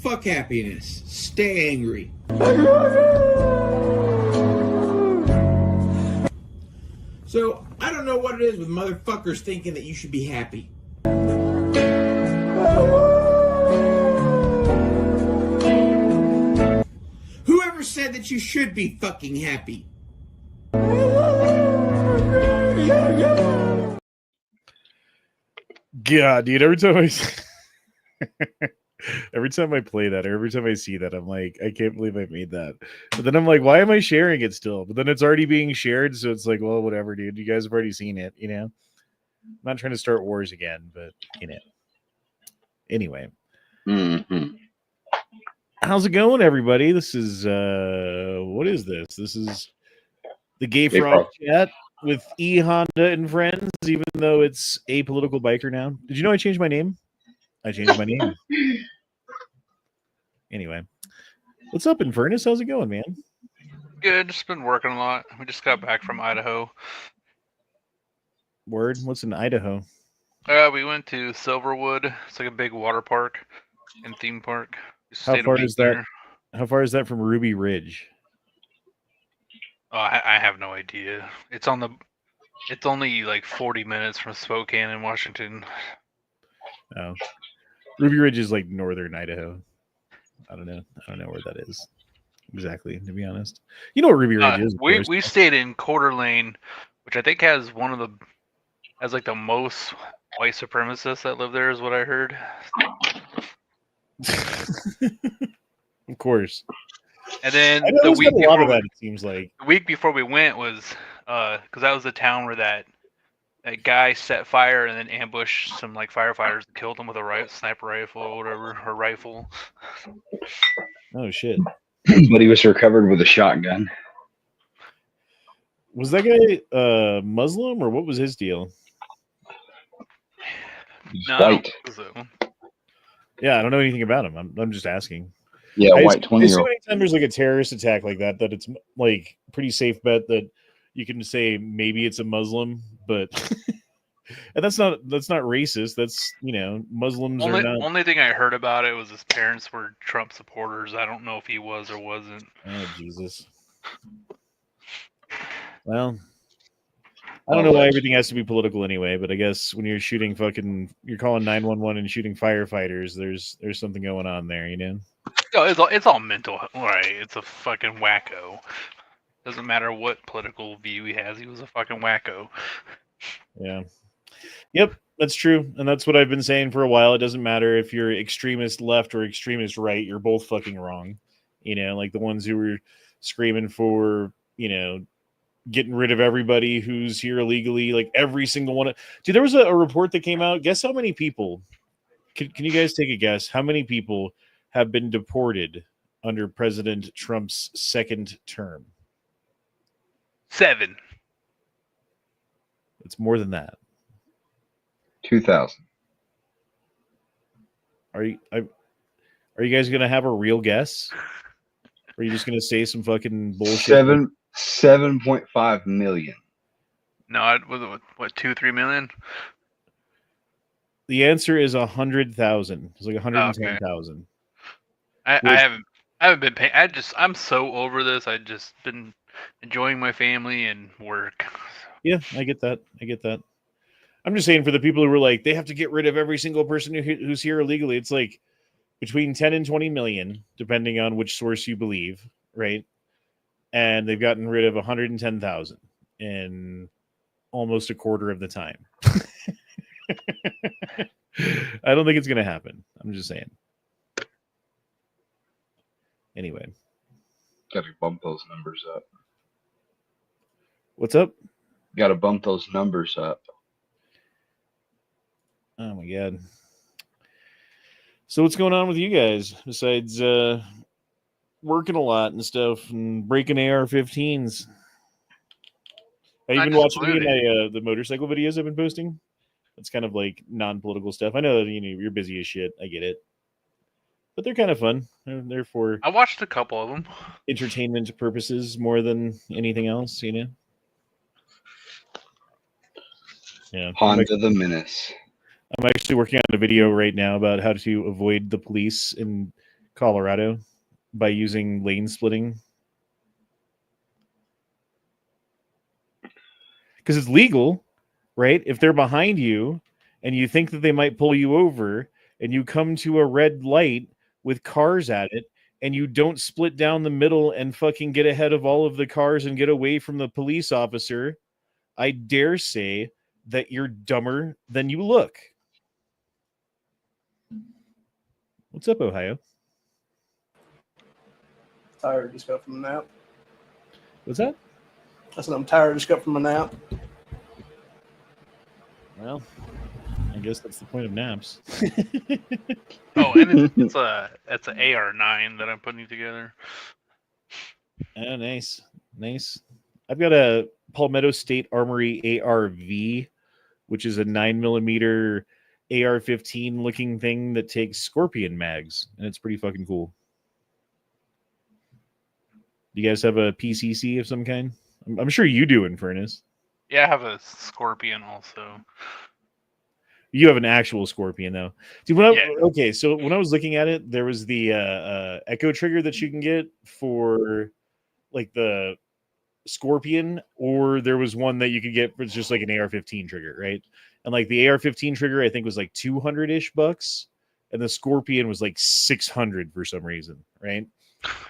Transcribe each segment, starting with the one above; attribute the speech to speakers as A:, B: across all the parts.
A: Fuck happiness. Stay angry. So, I don't know what it is with motherfuckers thinking that you should be happy. Whoever said that you should be fucking happy?
B: God, dude, every time I play that, or every time I see that, I'm like, I can't believe I made that. But then I'm like, why am I sharing it still? But then it's already being shared, so it's like, well, whatever, dude. You guys have already seen it, you know? I'm not trying to start wars again, but, you know. Anyway.
C: Mm-hmm.
B: How's it going, everybody? This is, what is this? This is the Gay Frog Chat with E. Honda and friends, even though it's Apolitical Biker now. Did you know I changed my name? I changed my name. Anyway. What's up, Infernus? How's it going, man?
D: Good. Just been working a lot. We just got back from Idaho.
B: Word? What's in Idaho?
D: We went to Silverwood. It's like a big water park and theme park.
B: How far is that? How far is that from Ruby Ridge?
D: Oh, I have no idea. It's only like 40 minutes from Spokane in Washington.
B: Oh, Ruby Ridge is like northern Idaho. I don't know where that is exactly, to be honest. You know what Ruby Ridge is?
D: We stayed in Coeur d'Alene, which I think has like the most white supremacists that live there, is what I heard.
B: Of course.
D: And then
B: the week before that, it seems like
D: the week before we went was because that was the town where that guy set fire and then ambushed some like firefighters and killed them with a sniper rifle or whatever, or rifle.
B: Oh shit!
C: But he was recovered with a shotgun.
B: Was that guy Muslim, or what was his deal?
C: He's white.
B: Yeah, I don't know anything about him. I'm just asking.
C: Yeah, white 20-year-old.
B: Anytime there's like a terrorist attack like that it's like pretty safe bet that you can say maybe it's a Muslim, but and that's not racist. That's, you know, Muslims are not.
D: Only thing I heard about it was his parents were Trump supporters. I don't know if he was or wasn't.
B: Oh Jesus. Well, I don't know why everything has to be political anyway, but I guess when you're shooting you're calling 911 and shooting firefighters, there's something going on there, you know?
D: No, it's all mental, right? It's a fucking wacko. Doesn't matter what political view he has, he was a fucking wacko.
B: Yeah. Yep, that's true. And that's what I've been saying for a while. It doesn't matter if you're extremist left or extremist right, you're both fucking wrong. You know, like the ones who were screaming for, you know, getting rid of everybody who's here illegally, like every single one. Dude, there was a report that came out. Guess how many people? Can you guys take a guess? How many people have been deported under President Trump's second term?
D: 7.
B: It's more than that.
C: 2,000.
B: Are you guys gonna have a real guess? Or are you just gonna say some fucking bullshit?
C: 7.5 million.
D: No, was it what 2-3 million?
B: The answer is 100,000. It's like 110,000.
D: I haven't been paying. I'm so over this. I just been enjoying my family and work.
B: Yeah, I get that. I'm just saying, for the people who were like, they have to get rid of every single person who's here illegally. It's like between 10 and 20 million, depending on which source you believe, right? And they've gotten rid of 110,000 in almost a quarter of the time. I don't think it's going to happen. I'm just saying. Anyway.
C: Got to bump those numbers up.
B: What's up?
C: Got to bump those numbers up.
B: Oh my God. So what's going on with you guys besides working a lot and stuff and breaking AR-15s? Have you been watching any of the motorcycle videos I've been posting? It's kind of like non-political stuff. I know that, you know, you're busy as shit. I get it. But they're kind of fun. They're for...
D: I watched a couple of them.
B: Entertainment purposes more than anything else, you know? Yeah.
C: Honda the Menace.
B: I'm actually working on a video right now about how to avoid the police in Colorado by using lane splitting. Because it's legal, right? If they're behind you and you think that they might pull you over and you come to a red light with cars at it and you don't split down the middle and fucking get ahead of all of the cars and get away from the police officer, I dare say that you're dumber than you look. What's up, Ohio?
E: Tired, just got from a nap.
B: What's that?
E: I said I'm tired, just got from a nap.
B: Well, I guess that's the point of naps.
D: Oh, and it's an AR-9 that I'm putting together.
B: Oh, nice. I've got a Palmetto State Armory ARV, which is a 9mm AR-15 looking thing that takes Scorpion mags, and it's pretty fucking cool. Do you guys have a PCC of some kind? I'm sure you do, Infernus.
D: Yeah, I have a Scorpion also.
B: You have an actual Scorpion, though. Dude, okay, so when I was looking at it, there was the Echo trigger that you can get for like the Scorpion, or there was one that you could get for just like an AR-15 trigger, right? And like the AR-15 trigger, I think was like $200-ish bucks, and the Scorpion was like $600 for some reason, right?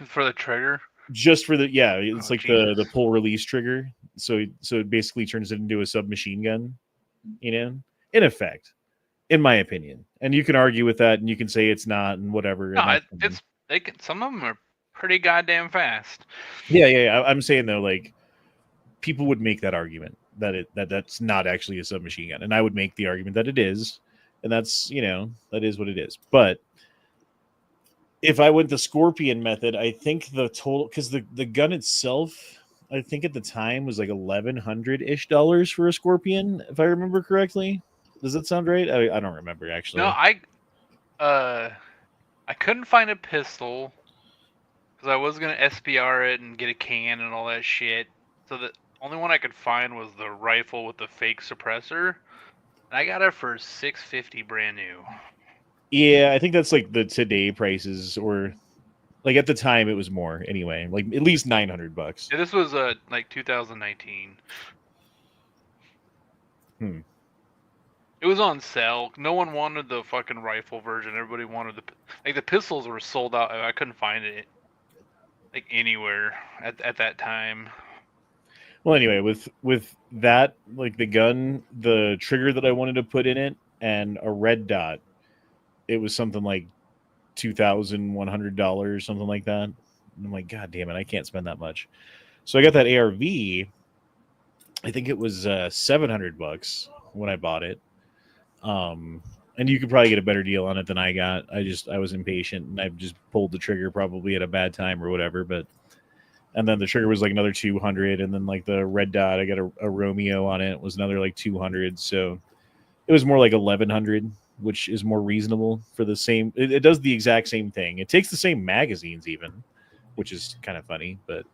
D: For the trigger?
B: Just for the it's like the pull release trigger. So it basically turns it into a submachine gun, in effect, in my opinion. And you can argue with that, and you can say it's not, and whatever.
D: No, some of them are pretty goddamn fast.
B: Yeah. I'm saying though, like, people would make that argument that that's not actually a submachine gun, and I would make the argument that it is, and that's that is what it is. But if I went the Scorpion method, I think the total, because the gun itself, I think at the time was like $1,100-ish for a Scorpion, if I remember correctly. Does that sound right? I don't remember actually.
D: No, I couldn't find a pistol because I was gonna SPR it and get a can and all that shit. So the only one I could find was the rifle with the fake suppressor, and I got it for $650 brand new.
B: Yeah, I think that's like the today prices, or like at the time it was more anyway, like at least $900.
D: Yeah, this was like 2019. It was on sale. No one wanted the fucking rifle version. Everybody wanted the pistols were sold out. I couldn't find it like anywhere at that time.
B: Well, anyway, with that, like the gun, the trigger that I wanted to put in it, and a red dot, it was something like $2,100, something like that. And I'm like, God damn it, I can't spend that much. So I got that ARV. I think it was $700 when I bought it. And you could probably get a better deal on it than I got. I was impatient, and I just pulled the trigger probably at a bad time or whatever. And then the trigger was like another $200, and then like the red dot, I got a Romeo on it, was another like $200. So it was more like $1,100, which is more reasonable for the same. It does the exact same thing. It takes the same magazines even, which is kind of funny. But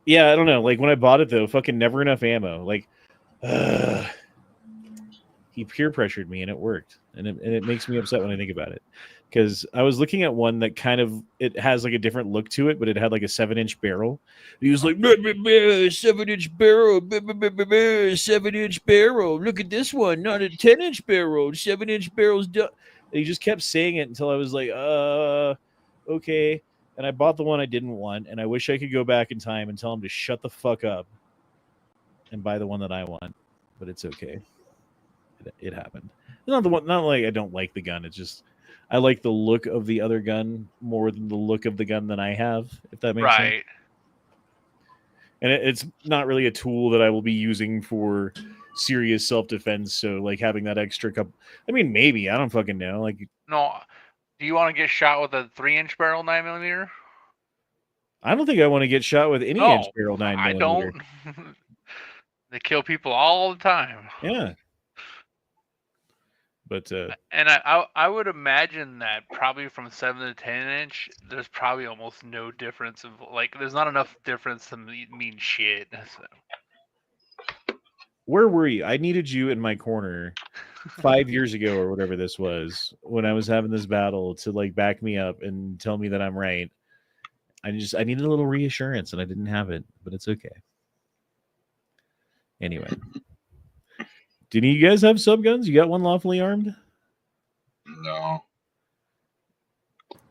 B: yeah, I don't know. Like when I bought it though, fucking never enough ammo. Like, he peer pressured me and it worked, and it makes me upset when I think about it, because I was looking at one that kind of, it has like a different look to it, but it had like a 7-inch barrel. He was like, 7-inch barrel, 7-inch barrel. Look at this one, not a 10-inch barrel. 7-inch barrel's done. And he just kept saying it until I was like, okay. And I bought the one I didn't want, and I wish I could go back in time and tell him to shut the fuck up and buy the one that I want, but it's okay. It happened. Not like I don't like the gun. It's just I like the look of the other gun more than the look of the gun that I have, if that makes sense. And it's not really a tool that I will be using for serious self-defense. So like having that extra cup, I mean, maybe, I don't fucking know. Like,
D: no, do you want to get shot with a 3-inch barrel 9mm?
B: I don't think I want to get shot with any inch barrel 9mm.
D: I don't. They kill people all the time.
B: Yeah. But
D: and I would imagine that probably from 7 to 10-inch, there's probably almost no difference of, like, there's not enough difference to mean shit. So.
B: where were you? I needed you in my corner 5 years ago or whatever this was when I was having this battle to like back me up and tell me that I'm right. I needed a little reassurance and I didn't have it, but it's okay. Anyway, do any of you guys have subguns? You got one lawfully armed?
C: No.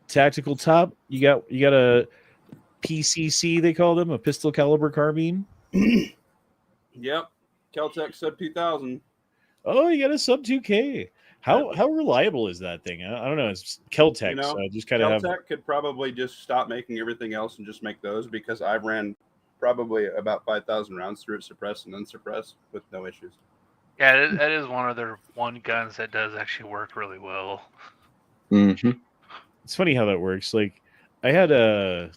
B: Tactical top? You got a PCC, they call them, a pistol caliber carbine?
F: Yep. Keltec Sub 2000.
B: Oh, you got a sub 2K. How reliable is that thing? I don't know. It's Keltec,
F: You know,
B: so I just kind of have.
F: Keltec could probably just stop making everything else and just make those, because I ran probably about 5,000 rounds through it, suppressed and unsuppressed, with no issues.
D: Yeah, that is one of their guns that does actually work really well.
C: Mm-hmm.
B: It's funny how that works. Like, I had a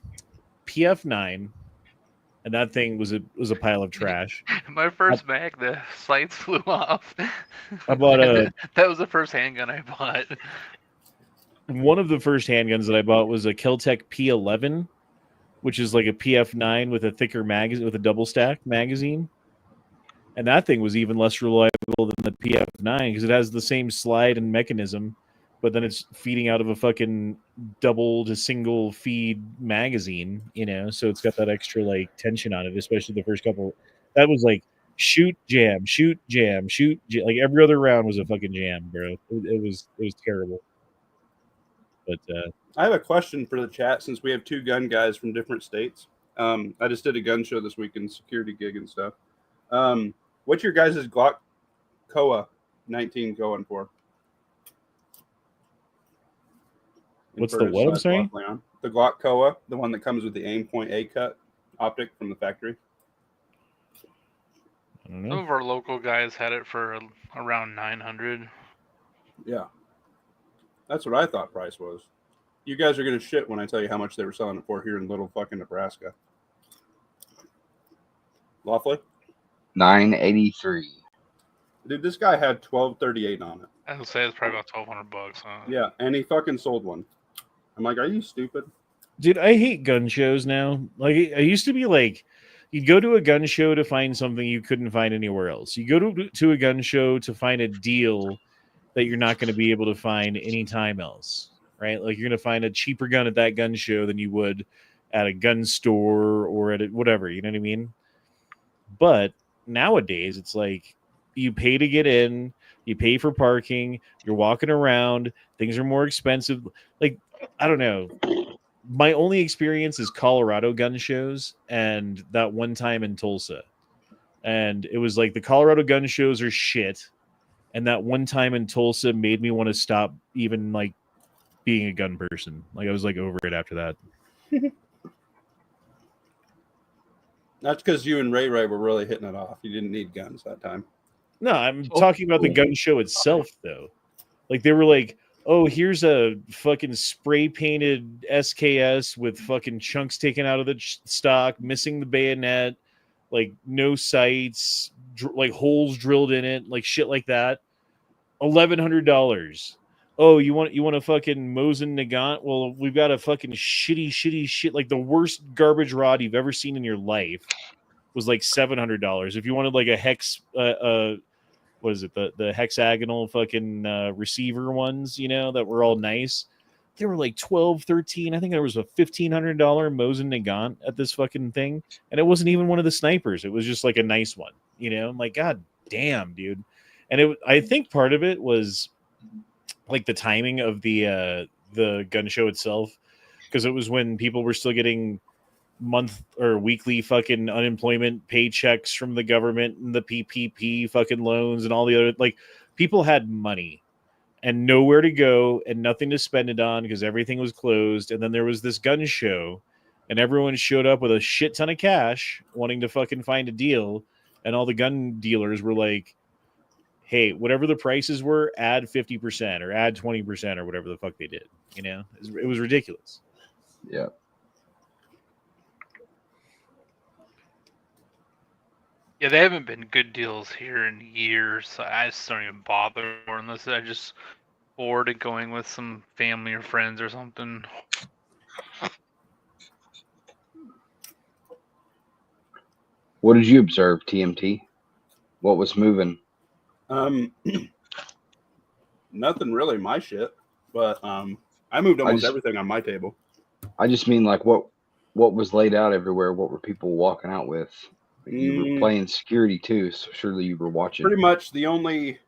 B: PF9, and that thing was a pile of trash.
D: My first mag, the sights flew off.
B: I bought
D: that was the first handgun I bought.
B: one of the first handguns that I bought was a Keltec P11, which is like a PF9 with a thicker magazine, with a double stack magazine. And that thing was even less reliable than the PF9 because it has the same slide and mechanism, but then it's feeding out of a fucking double to single feed magazine, you know, so it's got that extra like tension on it, especially the first couple. That was like shoot, jam, shoot, jam, shoot, like every other round was a fucking jam, bro. It was terrible. But
F: I have a question for the chat, since we have two gun guys from different states. I just did a gun show this weekend, security gig and stuff. What's your guys' Glock Koa 19 going for?
B: what's the what? I'm sorry?
F: The Glock Koa, the one that comes with the aim point A cut optic from the factory.
B: I don't
D: Some
B: know.
D: of our local guys had it for around 900.
F: Yeah. That's what I thought price was. You guys are going to shit when I tell you how much they were selling it for here in little fucking Nebraska. Lawfully?
C: 983.
F: Dude, this guy had 1238 on it.
D: I would say it's probably about $1,200. Huh?
F: Yeah, and he fucking sold one. I'm like, are you stupid?
B: Dude, I hate gun shows now. Like, I used to be like, you'd go to a gun show to find something you couldn't find anywhere else. You go to a gun show to find a deal that you're not going to be able to find anytime else, right? Like, you're going to find a cheaper gun at that gun show than you would at a gun store or at whatever, you know what I mean? But nowadays, it's like you pay to get in, you pay for parking, you're walking around, things are more expensive. Like, I don't know. My only experience is Colorado gun shows and that one time in Tulsa. And it was like the Colorado gun shows are shit. And that one time in Tulsa made me want to stop even like being a gun person. Like, I was like over it after that.
F: That's because you and Ray were really hitting it off. You didn't need guns that time.
B: No, I'm talking about the gun show itself, though. Like, they were like, oh, here's a fucking spray painted SKS with fucking chunks taken out of the stock, missing the bayonet, like no sights, like holes drilled in it, like shit like that. $1,100. Oh, you want a fucking Mosin Nagant? Well, we've got a fucking shitty shit, like the worst garbage rod you've ever seen in your life was like $700. If you wanted like a hex, what is it? The hexagonal fucking receiver ones, you know, that were all nice. They were like 12, 13. I think there was a $1,500 Mosin Nagant at this fucking thing. And it wasn't even one of the snipers. It was just like a nice one, you know? I'm like, God damn, dude. And I think part of it was like the timing of the gun show itself, because it was when people were still getting month or weekly fucking unemployment paychecks from the government and the PPP fucking loans and all the other, like, people had money and nowhere to go and nothing to spend it on because everything was closed. And then there was this gun show and everyone showed up with a shit ton of cash wanting to fucking find a deal. And all the gun dealers were like, hey, whatever the prices were, add 50% or add 20% or whatever the fuck they did. You know, it was ridiculous.
C: Yeah.
D: Yeah, they haven't been good deals here in years. So I just don't even bother unless I just bored of going with some family or friends or something.
C: What did you observe, TMT? What was moving?
F: Nothing really my shit, but I moved almost everything on my table.
C: I just mean like what was laid out everywhere. What were people walking out with? You were playing security too, so surely you were watching.
F: Pretty much the only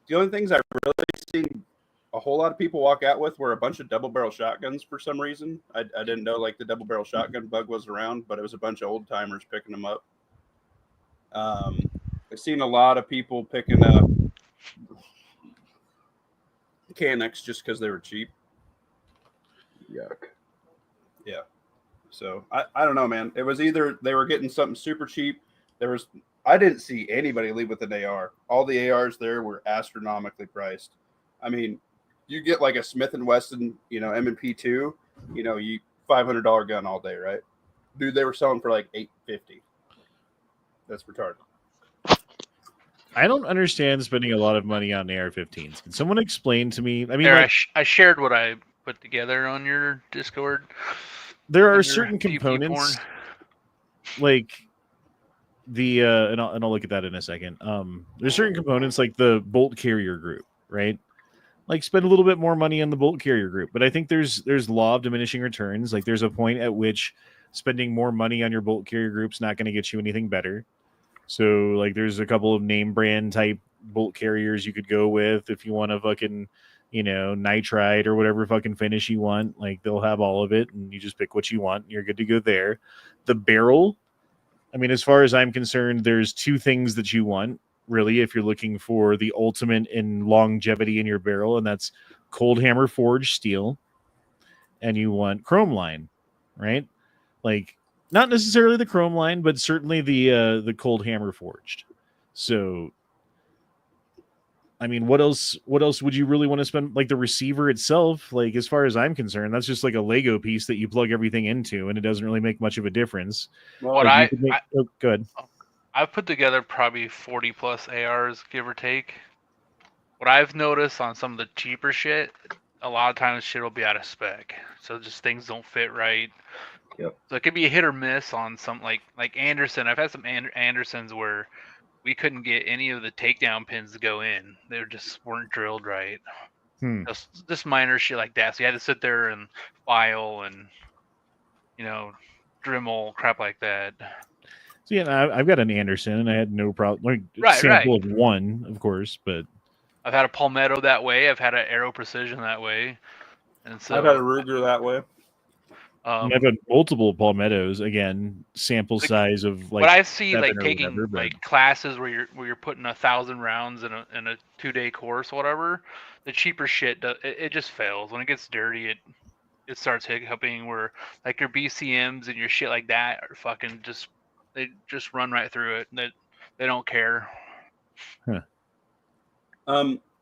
F: things I really seen a whole lot of people walk out with were a bunch of double barrel shotguns for some reason. I didn't know like the double barrel shotgun bug was around, but it was a bunch of old timers picking them up. I've seen a lot of people picking up Canics just because they were cheap.
C: Yuck.
F: Yeah. So I don't know, man. It was either they were getting something super cheap. I didn't see anybody leave with an AR. All the ARs there were astronomically priced. I mean, you get like a Smith & Wesson, M&P2, you $500 gun all day, right? Dude, they were selling for like $850. That's retarded.
B: I don't understand spending a lot of money on AR-15s. Can someone explain to me? I mean,
D: There,
B: like,
D: I shared what I put together on your Discord.
B: there are
D: under
B: certain
D: PvP
B: components,
D: porn.
B: like the and I'll look at that in a second. There's certain components like the bolt carrier group, right? Like spend a little bit more money on the bolt carrier group, but I think there's law of diminishing returns. Like there's a point at which spending more money on your bolt carrier group's not going to get you anything better. So like there's a couple of name brand type bolt carriers you could go with if you want to fucking, nitride or whatever fucking finish you want. Like they'll have all of it and you just pick what you want and you're good to go there. The barrel, I mean, as far as I'm concerned, there's two things that you want, really, if you're looking for the ultimate in longevity in your barrel, and that's cold hammer forged steel, and you want chrome line, right? Like, not necessarily the chrome line, but certainly the cold hammer forged. So, I mean, what else would you really want to spend? Like the receiver itself, like as far as I'm concerned, that's just like a Lego piece that you plug everything into, and it doesn't really make much of a difference.
F: Well,
D: What
B: Like,
D: I
B: go ahead.
D: I've put together probably 40 plus ARs, give or take. What I've noticed on some of the cheaper shit, a lot of times shit will be out of spec, so just things don't fit right.
C: Yep.
D: So it could be a hit or miss on some like Anderson. I've had some Andersons where we couldn't get any of the takedown pins to go in. They just weren't drilled right. Just minor shit like that. So you had to sit there and file and Dremel crap like that.
B: So yeah, I've got an Anderson, and I had no problem. Like
D: Right,
B: sample of one, of course, but
D: I've had a Palmetto that way. I've had an Aero Precision that way, and so
F: I've had a Ruger that way.
B: I've had multiple palmettos. Again, sample size of like.
D: But I see like
B: 7 or
D: taking
B: whatever, but-
D: like classes where you're putting 1,000 rounds in a 2-day course, whatever. The cheaper shit, it just fails when it gets dirty. It starts hiccuping where like your BCMs and your shit like that are fucking they just run right through it. They don't care.
B: Huh.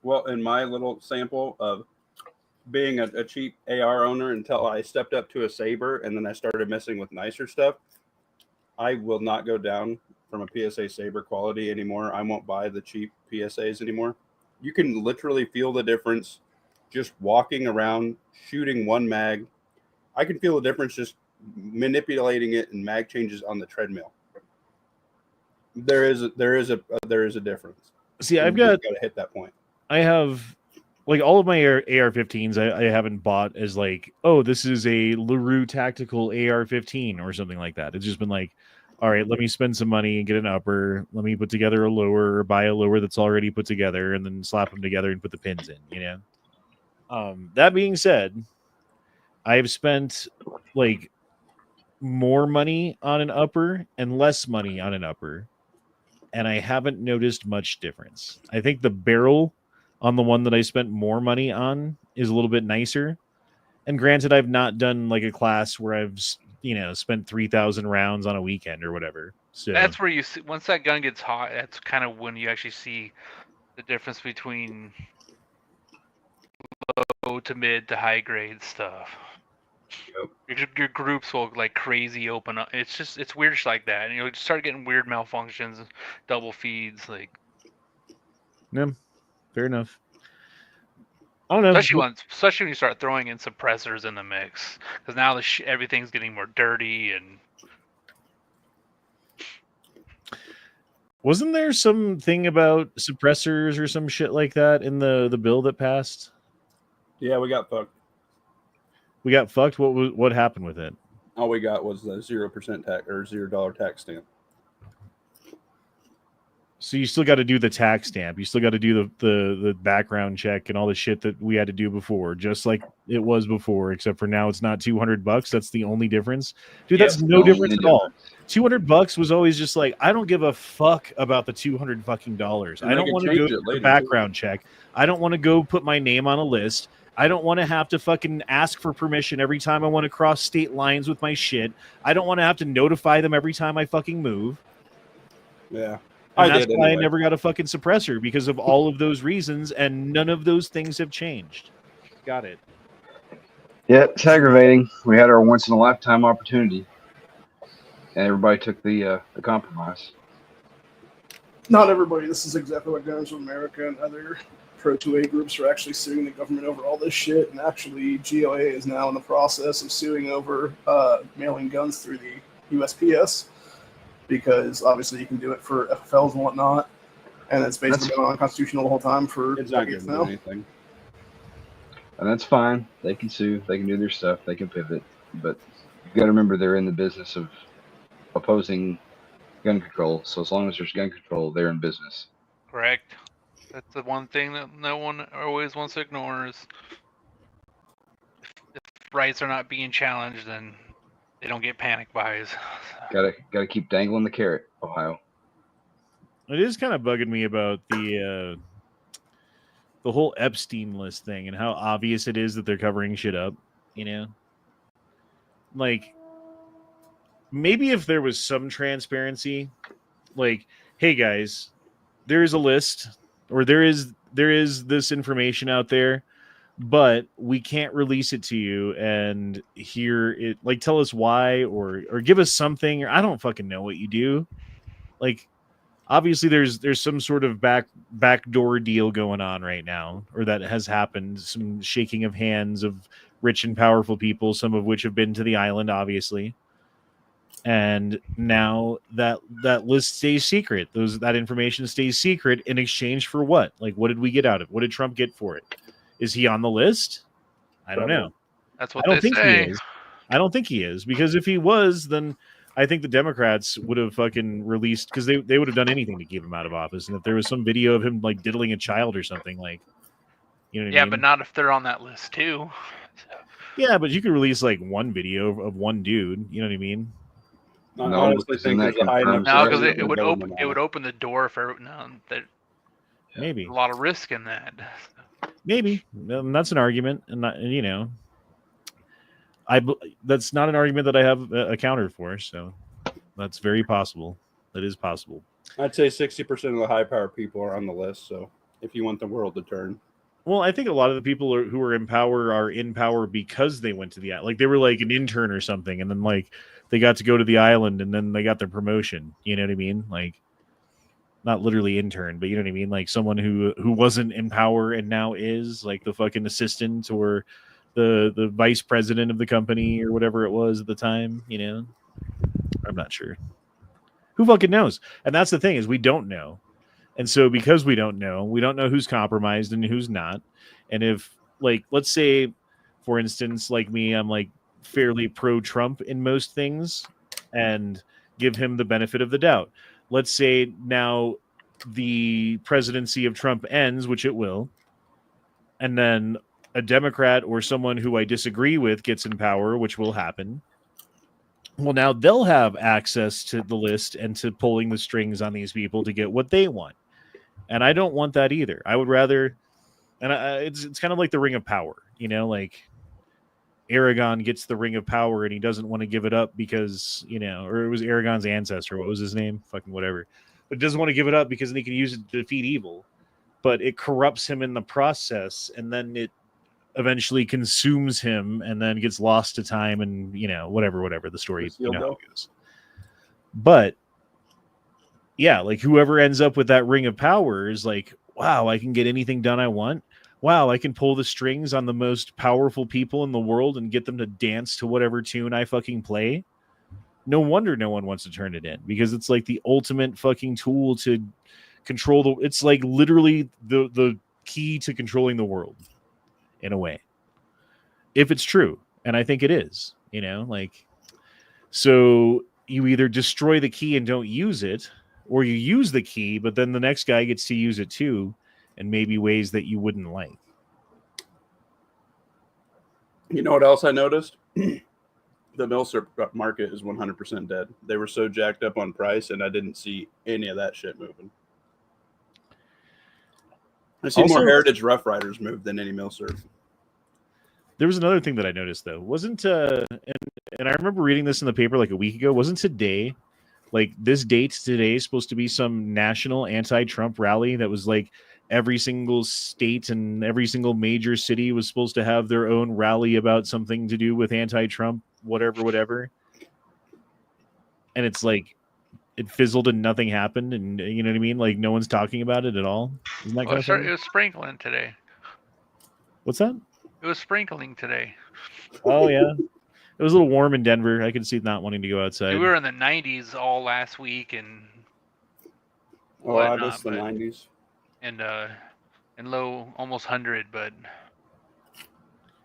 F: Well, in my little sample of being a cheap AR owner until I stepped up to a Saber and then I started messing with nicer stuff, I will not go down from a PSA Saber quality anymore. I won't buy the cheap PSAs anymore. You can literally feel the difference just walking around, shooting one mag. I can feel the difference just manipulating it and mag changes on the treadmill. There is a difference.
B: See, I've got
F: to hit that point.
B: I have like all of my AR-15s. I haven't bought as like, oh, this is a LaRue tactical AR-15 or something like that. It's just been like, all right, let me spend some money and get an upper. Let me put together a lower or buy a lower that's already put together and then slap them together and put the pins in. That being said, I've spent like more money on an upper and less money on an upper, and I haven't noticed much difference. I think the barrel on the one that I spent more money on is a little bit nicer. And granted, I've not done like a class where I've, spent 3,000 rounds on a weekend or whatever. So
D: That's where you see, once that gun gets hot, that's kind of when you actually see the difference between low to mid to high grade stuff.
C: Yep.
D: Your groups will like crazy open up. It's weird shit like that, and you'll start getting weird malfunctions, double feeds, like.
B: yeah, fair enough. I don't know.
D: Especially when you start throwing in suppressors in the mix, because now everything's getting more dirty and.
B: Wasn't there something about suppressors or some shit like that in the bill that passed?
F: Yeah, we got fucked.
B: We got fucked. What happened with it?
F: All we got was the 0% tax or $0 tax stamp.
B: So you still got to do the tax stamp. You still got to do the background check and all the shit that we had to do before, just like it was before, except for now it's not $200. That's the only difference. Dude,
F: Yep,
B: that's no difference at all.
C: difference.
B: $200 was always just like, I don't give a fuck about the $200 fucking dollars.
F: And
B: I
F: they
B: don't
F: can
B: want to
F: change
B: go
F: it
B: do the
F: later,
B: background check. I don't want to go put my name on a list. I don't want to have to fucking ask for permission every time I want to cross state lines with my shit. I don't want to have to notify them every time I fucking move.
F: Yeah.
B: And
F: I
B: that's
F: did
B: why I
F: anyway.
B: never got a fucking suppressor, because of all of those reasons, and none of those things have changed. Got it.
C: Yeah, it's aggravating. We had our once in a lifetime opportunity, and everybody took the compromise.
E: Not everybody. This is exactly what Guns of America and other pro-2A groups are actually suing the government over all this shit. And actually, GOA is now in the process of suing over mailing guns through the USPS, because obviously you can do it for FFLs and whatnot. And it's basically been unconstitutional the whole time for
F: It's not
E: decades
F: going to do
E: now.
F: anything.
C: And that's fine. They can sue. They can do their stuff. They can pivot. But you got to remember, they're in the business of opposing gun control. So as long as there's gun control, they're in business.
D: Correct. That's the one thing that no one always wants to ignore is if rights are not being challenged, then they don't get panic buys.
C: Gotta keep dangling the carrot, Ohio.
B: It is kind of bugging me about the whole Epstein list thing and how obvious it is that they're covering shit up. You know, like maybe if there was some transparency, like, hey guys, there is a list, or there is this information out there, but we can't release it to you, and here it, like, tell us why, or give us something, or I don't fucking know what you do. Like, obviously there's some sort of backdoor deal going on right now, or that has happened, some shaking of hands of rich and powerful people, some of which have been to the island, obviously. And now that list stays secret. That information stays secret in exchange for what? Like, what did we get out of it? What did Trump get for it? Is he on the list? I don't know.
D: That's
B: I
D: what
B: don't
D: they
B: think he
D: say.
B: is. I don't think he is, because if he was, then I think the Democrats would have fucking released, because they would have done anything to keep him out of office. And if there was some video of him like diddling a child or something, like, you know what I
D: Yeah,
B: mean?
D: but not if they're on that list too.
B: Yeah, but you could release like one video of one dude. You know what I mean?
F: I
C: No,
F: honestly
C: because
F: think
C: then
F: there's
C: that
F: a high enough.
C: confirms
D: No,
C: that
D: because
C: everything
D: it would
F: government
D: open
F: on
D: open the door for there's
B: Maybe.
D: a lot of risk in that.
B: Maybe that's an argument, and not, you know, that's not an argument that I have a counter for. So that's very possible. That is possible.
F: I'd say 60% of the high power people are on the list. So if you want the world to turn,
B: Well, I think a lot of the people who are in power because they went to the island. Like, they were like an intern or something, and then like they got to go to the island, and then they got their promotion. You know what I mean? Like, not literally intern, but you know what I mean? Like someone who wasn't in power and now is, like the fucking assistant or the vice president of the company or whatever it was at the time. You know, I'm not sure. Who fucking knows? And that's the thing, is we don't know. And so because we don't know who's compromised and who's not. And if, like, let's say, for instance, like me, I'm like fairly pro-Trump in most things and give him the benefit of the doubt. Let's say now the presidency of Trump ends, which it will, and then a Democrat or someone who I disagree with gets in power, which will happen. Well, now they'll have access to the list and to pulling the strings on these people to get what they want. And I don't want that either. I would rather, and it's kind of like the Ring of Power, you know, like Aragon gets the Ring of Power and he doesn't want to give it up because, you know, or it was Aragon's ancestor. What was his name? Fucking whatever. But doesn't want to give it up because then he can use it to defeat evil. But it corrupts him in the process, and then it eventually consumes him and then gets lost to time, and, you know, whatever the story, you know how it goes. But yeah, like whoever ends up with that Ring of Power is like, wow, I can get anything done I want. Wow, I can pull the strings on the most powerful people in the world and get them to dance to whatever tune I fucking play. No wonder no one wants to turn it in, because it's like the ultimate fucking tool to control the. It's like literally the key to controlling the world, in a way. If it's true, and I think it is, like, so you either destroy the key and don't use it, or you use the key, but then the next guy gets to use it too, and maybe ways that you wouldn't like.
F: You know what else I noticed? The milsurp market is 100% dead. They were so jacked up on price, and I didn't see any of that shit moving. I see more Heritage Rough Riders move than any milsurp.
B: There was another thing that I noticed, though. Wasn't and I remember reading this in the paper like a week ago. Wasn't today, like this date today, supposed to be some national anti-Trump rally that was like every single state and every single major city was supposed to have their own rally about something to do with anti-Trump, whatever. And it's like it fizzled and nothing happened, and you know what I mean? Like no one's talking about it at all. Isn't that kind of funny?
D: It was sprinkling today.
B: What's that?
D: It was sprinkling today.
B: Oh yeah. It was a little warm in Denver. I could see not wanting to go outside.
D: We were in the 90s all last week, and
F: I missed the 90s.
D: And low almost 100, but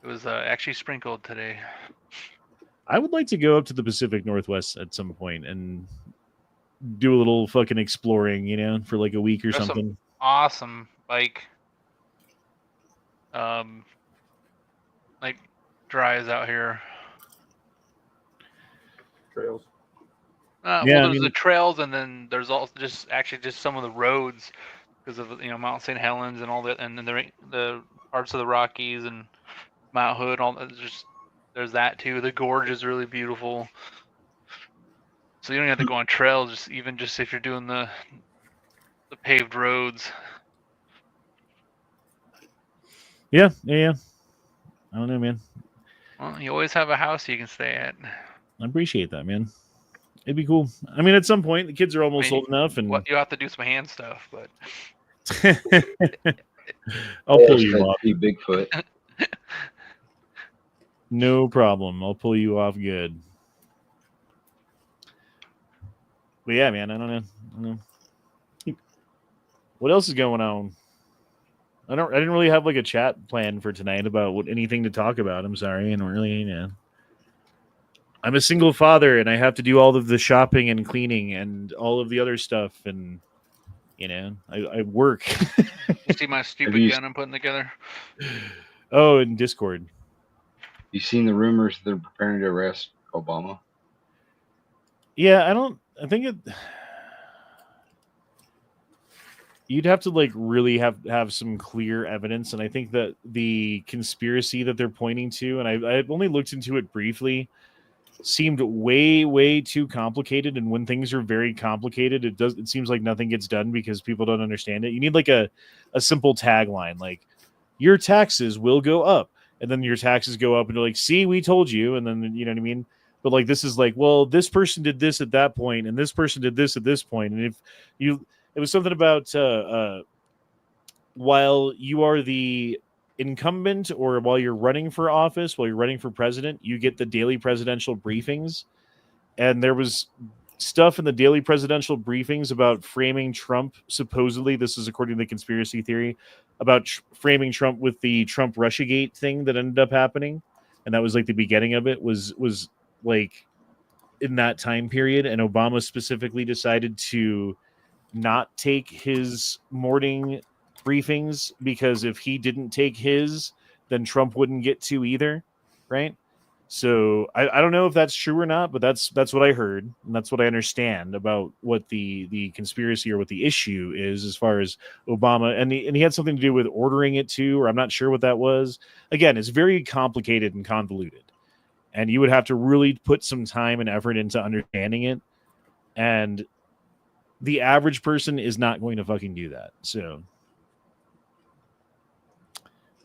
D: it was actually sprinkled today.
B: I would like to go up to the Pacific Northwest at some point and do a little fucking exploring, for like a week or something.
D: Some awesome drives out here.
F: Trails.
D: There's the trails, and then there's also just some of the roads because of Mount St. Helens and all that, and then the parts of the Rockies and Mount Hood. All that, there's that too. The gorge is really beautiful, so you don't have to go on trails. Just if you're doing the paved roads.
B: Yeah. I don't know, man.
D: Well, you always have a house you can stay at.
B: I appreciate that, man. It'd be cool. I mean, at some point, the kids are almost old enough, and
D: you have to do some hand stuff, but
B: I'll pull you off.
C: Bigfoot.
B: No problem. I'll pull you off good. But yeah, man, I don't know. What else is going on? I didn't really have like a chat plan for tonight about anything to talk about. I'm sorry. I don't really, I'm a single father, and I have to do all of the shopping and cleaning and all of the other stuff, and I work.
D: You see my stupid gun I'm putting together?
B: Oh, in Discord.
C: You seen the rumors they're preparing to arrest Obama?
B: Yeah, I think it. You'd have to like really have some clear evidence, and I think that the conspiracy that they're pointing to, and I've only looked into it briefly, seemed way too complicated. And when things are very complicated, it seems like nothing gets done because people don't understand it. You need like a simple tagline, like your taxes will go up, and then your taxes go up, and you're like, see, we told you, and then you know what I mean. But like this is like, well, this person did this at that point, and this person did this at this point, and if you. It was something about while you are the incumbent, or while you're running for office, while you're running for president, you get the daily presidential briefings. And there was stuff in the daily presidential briefings about framing Trump, supposedly, this is according to the conspiracy theory, about framing Trump with the Trump Russiagate thing that ended up happening. And that was like the beginning of it was like in that time period. And Obama specifically decided to not take his morning briefings, because if he didn't take his, then Trump wouldn't get to either, right? So I don't know if that's true or not, but that's what I heard, and that's what I understand about what the conspiracy or what the issue is as far as Obama, and he had something to do with ordering it too, or I'm not sure what that was. Again, it's very complicated and convoluted, and you would have to really put some time and effort into understanding it, and the average person is not going to fucking do that. So,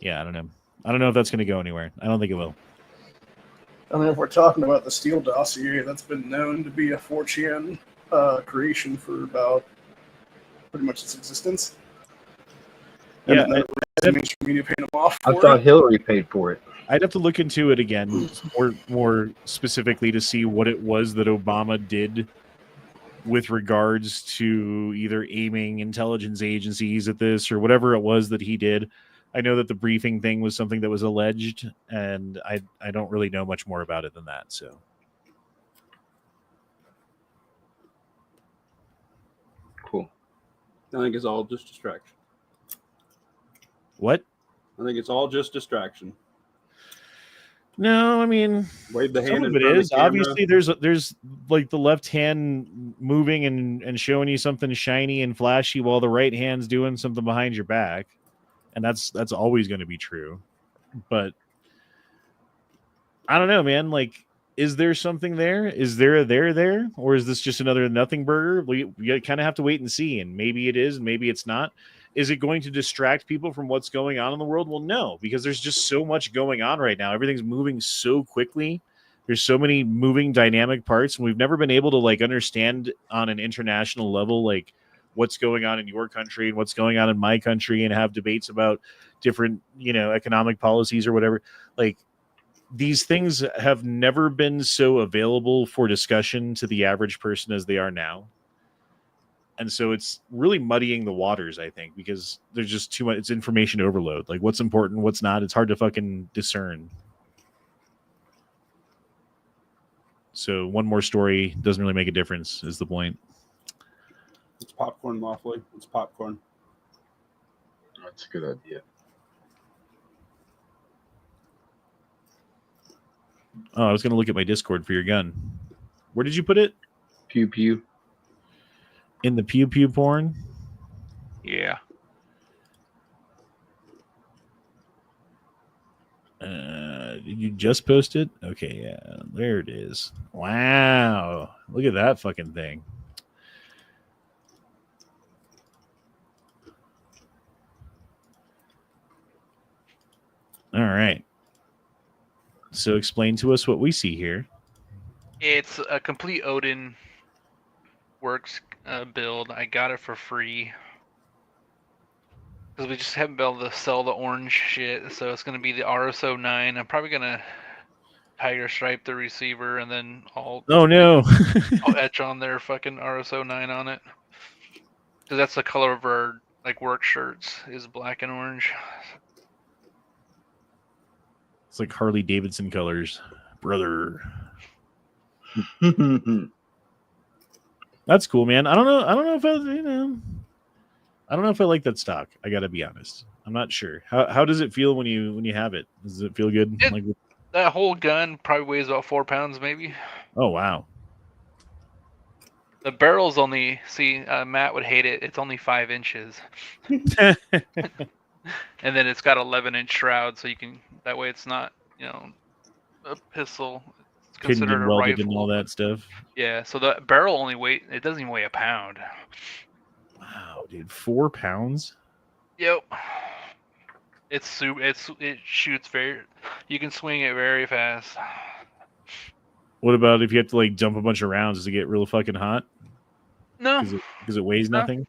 B: yeah, I don't know. I don't know if that's going to go anywhere. I don't think it will.
E: I mean, if we're talking about the Steele dossier, that's been known to be a 4chan creation for about pretty much its existence. And
B: Yeah,
E: mainstream media paid them off
C: I
E: for
C: thought
E: it.
C: Hillary paid for it.
B: I'd have to look into it again more specifically to see what it was that Obama did with regards to either aiming intelligence agencies at this or whatever it was that he did. I know that the briefing thing was something that was alleged, and I don't really know much more about it than that. So
C: Cool.
F: I think it's all just distraction.
B: what?
F: I think it's all just distraction.
B: No, I mean,
F: Wave the
B: some
F: hand
B: of
F: in
B: it
F: front
B: is
F: of the camera.
B: obviously there's like the left hand moving and showing you something shiny and flashy while the right hand's doing something behind your back, and that's always going to be true. But I don't know, man. Like, is there something there? Is there a there, or is this just another nothing burger? We kind of have to wait and see, and maybe it is, and maybe it's not. Is it going to distract people from what's going on in the world? Well, no, because there's just so much going on right now. Everything's moving so quickly. There's so many moving dynamic parts, and we've never been able to like understand on an international level like what's going on in your country and what's going on in my country, and have debates about different, economic policies or whatever. Like, these things have never been so available for discussion to the average person as they are now. And so it's really muddying the waters, I think, because there's just too much. It's information overload. Like, what's important, what's not. It's hard to fucking discern. So one more story doesn't really make a difference, is the point.
F: It's popcorn, Moffley. It's popcorn.
C: That's a good idea.
B: Oh, I was going to look at my Discord for your gun. Where did you put it?
C: Pew pew.
B: In the pew pew porn?
D: Yeah.
B: Did you just post it? Okay, yeah, there it is. Wow, look at that fucking thing. All right. So explain to us what we see here.
D: It's a complete Odin Works build. I got it for free because we just haven't been able to sell the orange shit. So it's going to be the RSO 9. I'm probably going to tiger stripe the receiver, and then I'll etch on their fucking RSO 9 on it, because that's the color of our like work shirts is black and orange.
B: It's like Harley Davidson colors, brother. That's cool, man. I don't know if I don't know if I like that stock. I gotta be honest. I'm not sure. How does it feel when you have it? Does it feel good?
D: That whole gun probably weighs about 4 pounds, maybe.
B: Oh wow.
D: The barrel's only Matt would hate it. It's only 5 inches, and then it's got 11-inch shroud, so you can that way it's not a pistol. It's considered a
B: welded
D: rifle
B: and all that stuff.
D: Yeah, so the barrel it doesn't even weigh a pound.
B: Wow, dude, 4 pounds.
D: Yep. It shoots you can swing it very fast.
B: What about if you have to like dump a bunch of rounds? Does it get real fucking hot?
D: No.
B: Because it weighs nothing?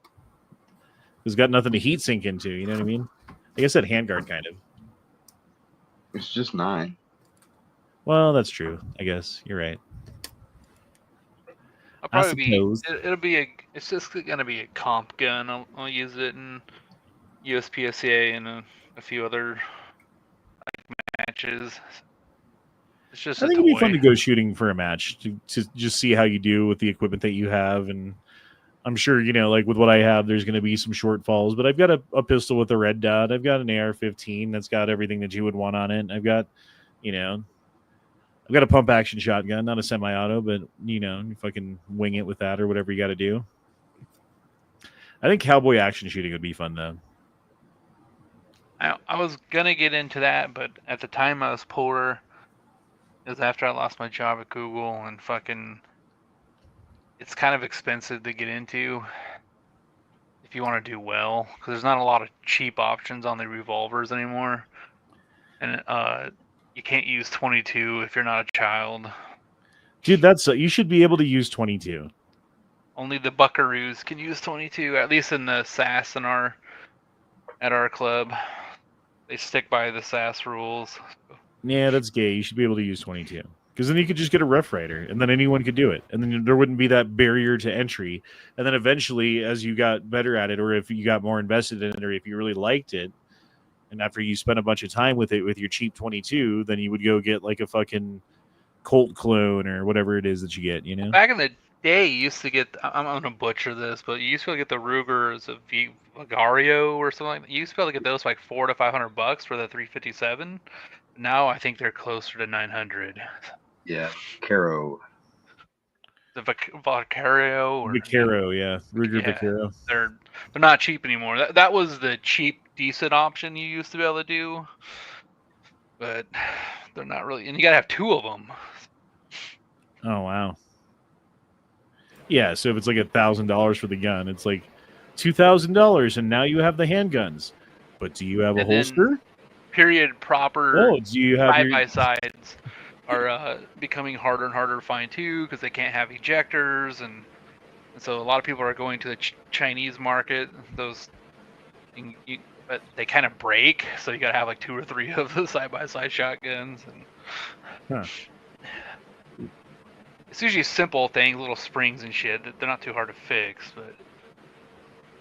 B: It's got nothing to heat sink into, you know what I mean? I guess that handguard kind of.
C: It's just 9.
B: Well, that's true. I guess you're right.
D: I'll probably it's just gonna be a comp gun. I'll use it in USPSA and a few other matches. It's just
B: I think it'd be fun to go shooting for a match to just see how you do with the equipment that you have. And I'm sure, like with what I have, there's going to be some shortfalls, but I've got a pistol with a red dot. I've got an AR-15 that's got everything that you would want on it. I've got, I've got a pump action shotgun, not a semi-auto, but you fucking wing it with that or whatever you got to do. I think cowboy action shooting would be fun though.
D: I was gonna get into that, but at the time I was poor. It was after I lost my job at Google, and fucking, it's kind of expensive to get into if you want to do well, because there's not a lot of cheap options on the revolvers anymore, and you can't use 22 if you're not a child.
B: Dude, you should be able to use 22.
D: Only the buckaroos can use 22, at least in the SAS at our club. They stick by the SAS rules.
B: Yeah, that's gay. You should be able to use 22. Because then you could just get a Rough Rider, and then anyone could do it. And then there wouldn't be that barrier to entry. And then eventually, as you got better at it, or if you got more invested in it, or if you really liked it, and after you spent a bunch of time with it with your cheap 22, then you would go get like a fucking Colt clone or whatever it is that you get, you know?
D: Back in the day, you used to get. I'm gonna butcher this, but you used to be able to get the Rugers of Vigario or something like that. You used to be able to get those for like $400 to $500 for the 357. Now I think they're closer to 900.
C: Yeah, Caro.
D: The Vicario or
B: Vaquero, yeah. Ruger
D: Yeah.
B: Vaquero.
D: they're not cheap anymore. That was the cheap, decent option you used to be able to do, but they're not really. And you gotta have two of them.
B: Oh, wow. Yeah, so if it's like $1,000 for the gun, it's like $2,000, and now you have the handguns. But do you have a
D: And then
B: holster?
D: Period proper
B: Oh, do you have
D: side
B: your...
D: by sides are becoming harder and harder to find too, because they can't have ejectors, and so a lot of people are going to the Chinese market. Those, but they kind of break, so you gotta have like 2 or 3 of the side by side shotguns. And
B: Huh.
D: it's usually simple things, little springs and shit. They're not too hard to fix, but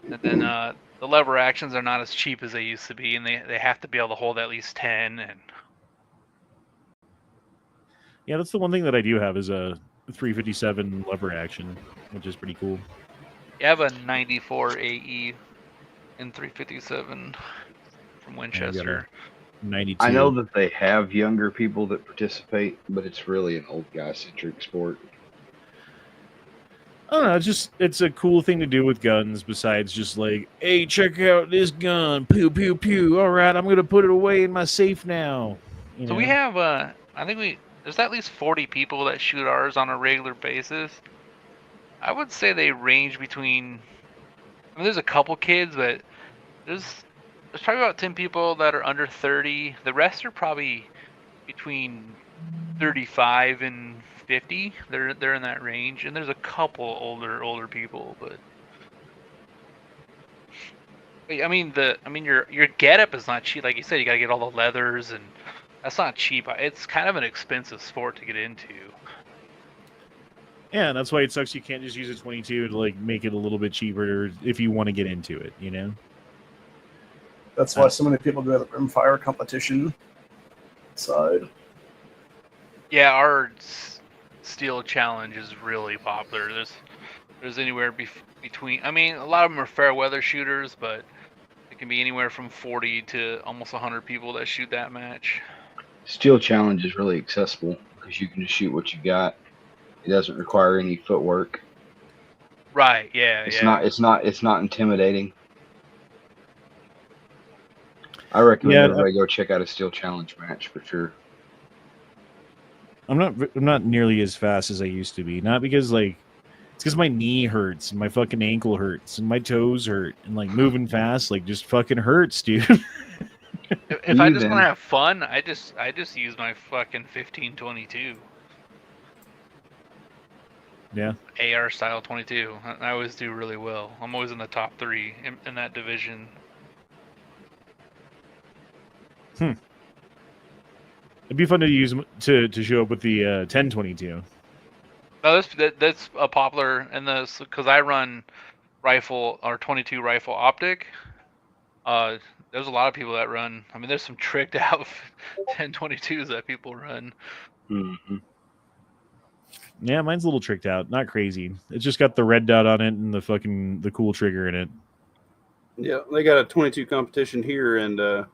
D: and then the lever actions are not as cheap as they used to be, and they have to be able to hold at least 10. And
B: Yeah, that's the one thing that I do have is a 357 lever action, which is pretty cool.
D: you have a 94 AE in 357 from Winchester.
B: 92.
C: I know that they have younger people that participate, but it's really an old guy centric sport.
B: I don't know, it's a cool thing to do with guns besides just like, hey, check out this gun. Pew, pew, pew. All right, I'm going to put it away in my safe now. You
D: So
B: know?
D: we have, I think there's at least 40 people that shoot ours on a regular basis. I would say they range between, I mean, there's a couple kids, but there's probably about 10 people that are under 30. The rest are probably between 35 and 50. They're in that range, and there's a couple older people, but I mean your getup is not cheap. Like you said, you gotta get all the leathers, and that's not cheap. It's kind of an expensive sport to get into.
B: Yeah, and that's why it sucks you can't just use a 22 to like make it a little bit cheaper if you want to get into it, you know?
E: That's why so many people go to the rimfire competition side.
D: Yeah, our steel challenge is really popular. There's anywhere between. I mean, a lot of them are fair weather shooters, but it can be anywhere from 40 to almost 100 people that shoot that match.
C: Steel challenge is really accessible because you can just shoot what you got. It doesn't require any footwork.
D: Right? Yeah.
C: It's not intimidating. I recommend everybody go check out a steel challenge match for sure.
B: I'm not nearly as fast as I used to be. Not because like it's because my knee hurts and my fucking ankle hurts and my toes hurt and like moving fast like just fucking hurts, dude.
D: If I just want to have fun, I just use my fucking 1522.
B: Yeah.
D: AR style 22. I always do really well. I'm always in the top 3 in that division.
B: It'd be fun to use to show up with the 1022.
D: No, that's a popular in this because I run rifle or 22 rifle optic. There's a lot of people that run. I mean, there's some tricked out 1022s that people run.
C: Mm-hmm.
B: Yeah, mine's a little tricked out. Not crazy. It's just got the red dot on it and the cool trigger in it.
F: Yeah, they got a 22 competition here, and a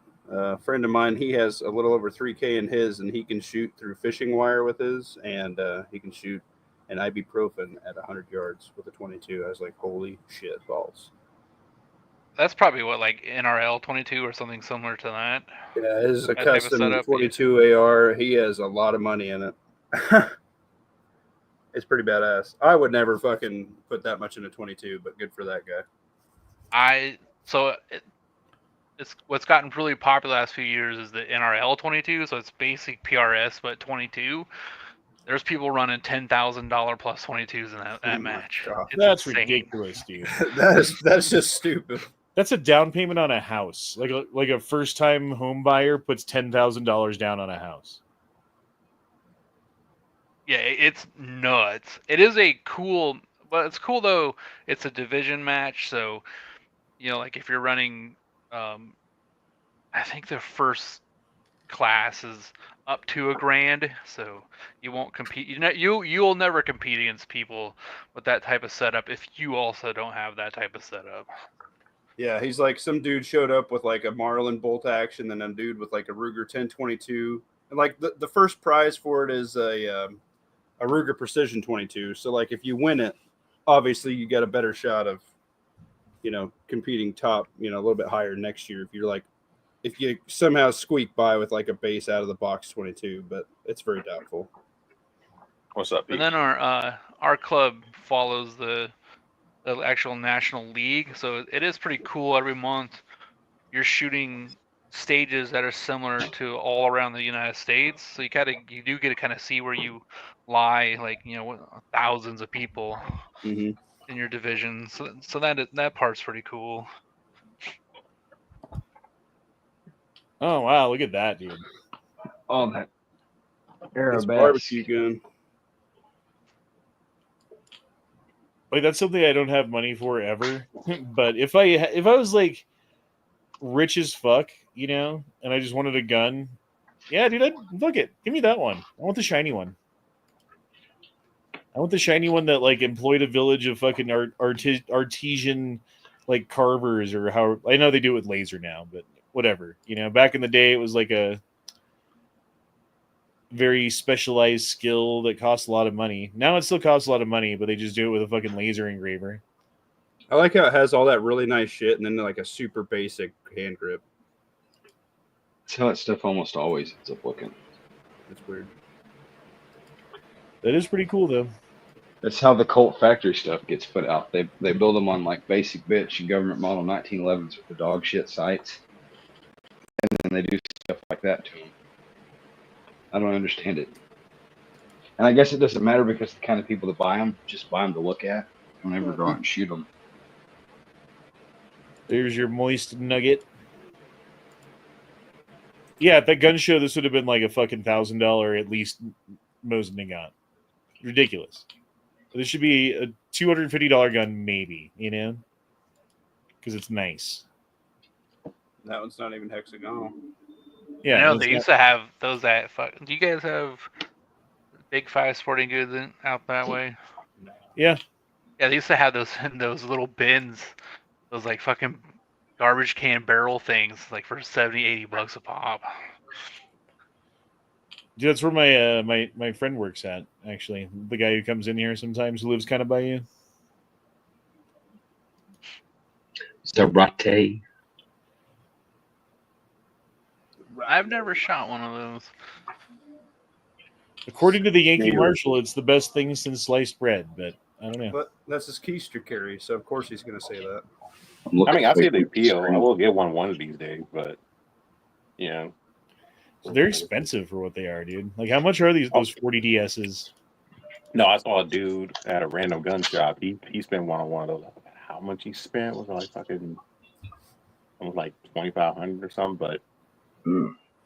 F: friend of mine, he has a little over 3K in his, and he can shoot through fishing wire with his, and he can shoot an ibuprofen at 100 yards with a 22. I was like, holy shit balls.
D: That's probably what, like NRL 22 or something similar to that.
F: Yeah, his is a
D: That type of
F: custom
D: setup,
F: 22 AR. He has a lot of money in it. It's pretty badass. I would never fucking put that much in a 22, but good for that guy.
D: It's what's gotten really popular the last few years is the NRL 22. So it's basic PRS but 22. There's people running $10,000 plus 22s in that match.
F: God.
B: That's
D: insane.
B: ridiculous, dude.
F: That's just stupid.
B: That's a down payment on a house. Like a first time home buyer puts $10,000 down on a house.
D: Yeah, it's nuts. It is a cool, but it's cool though. It's a division match, so like if you're running, I think the first class is up to $1,000, so you won't compete. You'll never compete against people with that type of setup if you also don't have that type of setup.
F: Yeah, he's like some dude showed up with like a Marlin bolt action, and a dude with like a Ruger 1022, and like the first prize for it is a Ruger Precision 22. So like if you win it, obviously you get a better shot of competing top, a little bit higher next year if you somehow squeak by with like a base out of the box 22, but it's very doubtful.
G: What's up,
D: And
G: Pete?
D: then our club follows the actual national league, so it is pretty cool. Every month you're shooting stages that are similar to all around the United States, so you do get to kind of see where you lie, like thousands of people
F: Mm-hmm.
D: in your division. So that part's pretty cool.
B: Oh wow, look at that, dude.
C: All that
F: It's
C: Arabesque.
F: barbecue gun.
B: Like that's something I don't have money for ever. But if I was like rich as fuck, and I just wanted a gun, yeah, dude, look it. Give me that one. I want the shiny one. I want the shiny one that like employed a village of fucking artesian like carvers or how I know they do it with laser now, but whatever. Back in the day, it was like a very specialized skill that costs a lot of money. Now it still costs a lot of money, but they just do it with a fucking laser engraver.
F: I like how it has all that really nice shit and then like a super basic hand grip.
C: That's how that stuff almost always ends up looking.
F: That's weird.
B: That is pretty cool, though.
C: That's how the Colt factory stuff gets put out. They build them on like basic bitch and government model 1911s with the dog shit sights, and then they do stuff like that to them. I don't understand it, and I guess it doesn't matter because the kind of people that buy them just buy them to look at. Don't ever go out and shoot them.
B: There's your moist nugget. Yeah, at that gun show, this would have been like a fucking $1,000 at least Mosin got. Ridiculous. This should be a $250 gun, maybe, because it's nice.
F: That one's not even hexagonal.
B: Yeah,
D: They used to have those at. Do you guys have Big 5 Sporting Goods out that way?
B: Yeah.
D: Yeah, they used to have those in those little bins, those like fucking garbage can barrel things, like for $70-$80 a pop.
B: Dude, that's where my friend works at, actually. The guy who comes in here sometimes, who lives kind of by you.
C: Zarate.
D: I've never shot one of those.
B: According to the Yankee Marshal, it's the best thing since sliced bread, but I don't know.
F: But that's his keister carry, so of course he's going to say that.
G: I mean, I see the appeal. I will get one of these days, but
B: So they're expensive for what they are, dude. Like, how much are those 40 DSs?
G: No, I saw a dude at a random gun shop. He spent one of those. How much he spent was like fucking almost like $2,500 or something. But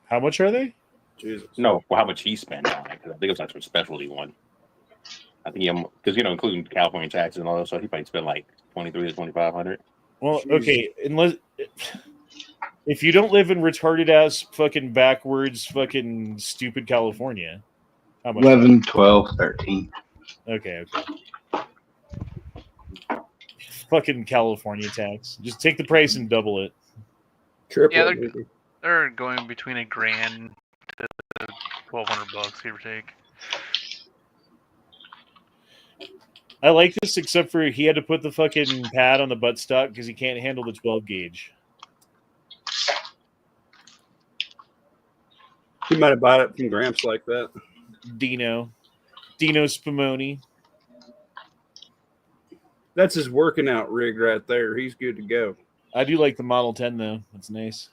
B: how much are they?
F: Jesus.
G: No, how much he spent on it? Because I think it was like some specialty one. I think because including California taxes and all that, so he probably spent like $2,300 to $2,500.
B: Well, okay, unless if you don't live in retarded ass fucking backwards fucking stupid California, how much?
C: 11, 12, 13.
B: Okay. Fucking California tax. Just take the price and double it.
F: Triple.
D: Yeah, they're going between $1,000 to $1,200, give or take.
B: I like this, except for he had to put the fucking pad on the buttstock because he can't handle the 12 gauge.
F: He might have bought it from Gramps like that.
B: Dino Spumoni.
F: That's his working out rig right there. He's good to go.
B: I do like the Model 10 though. It's nice.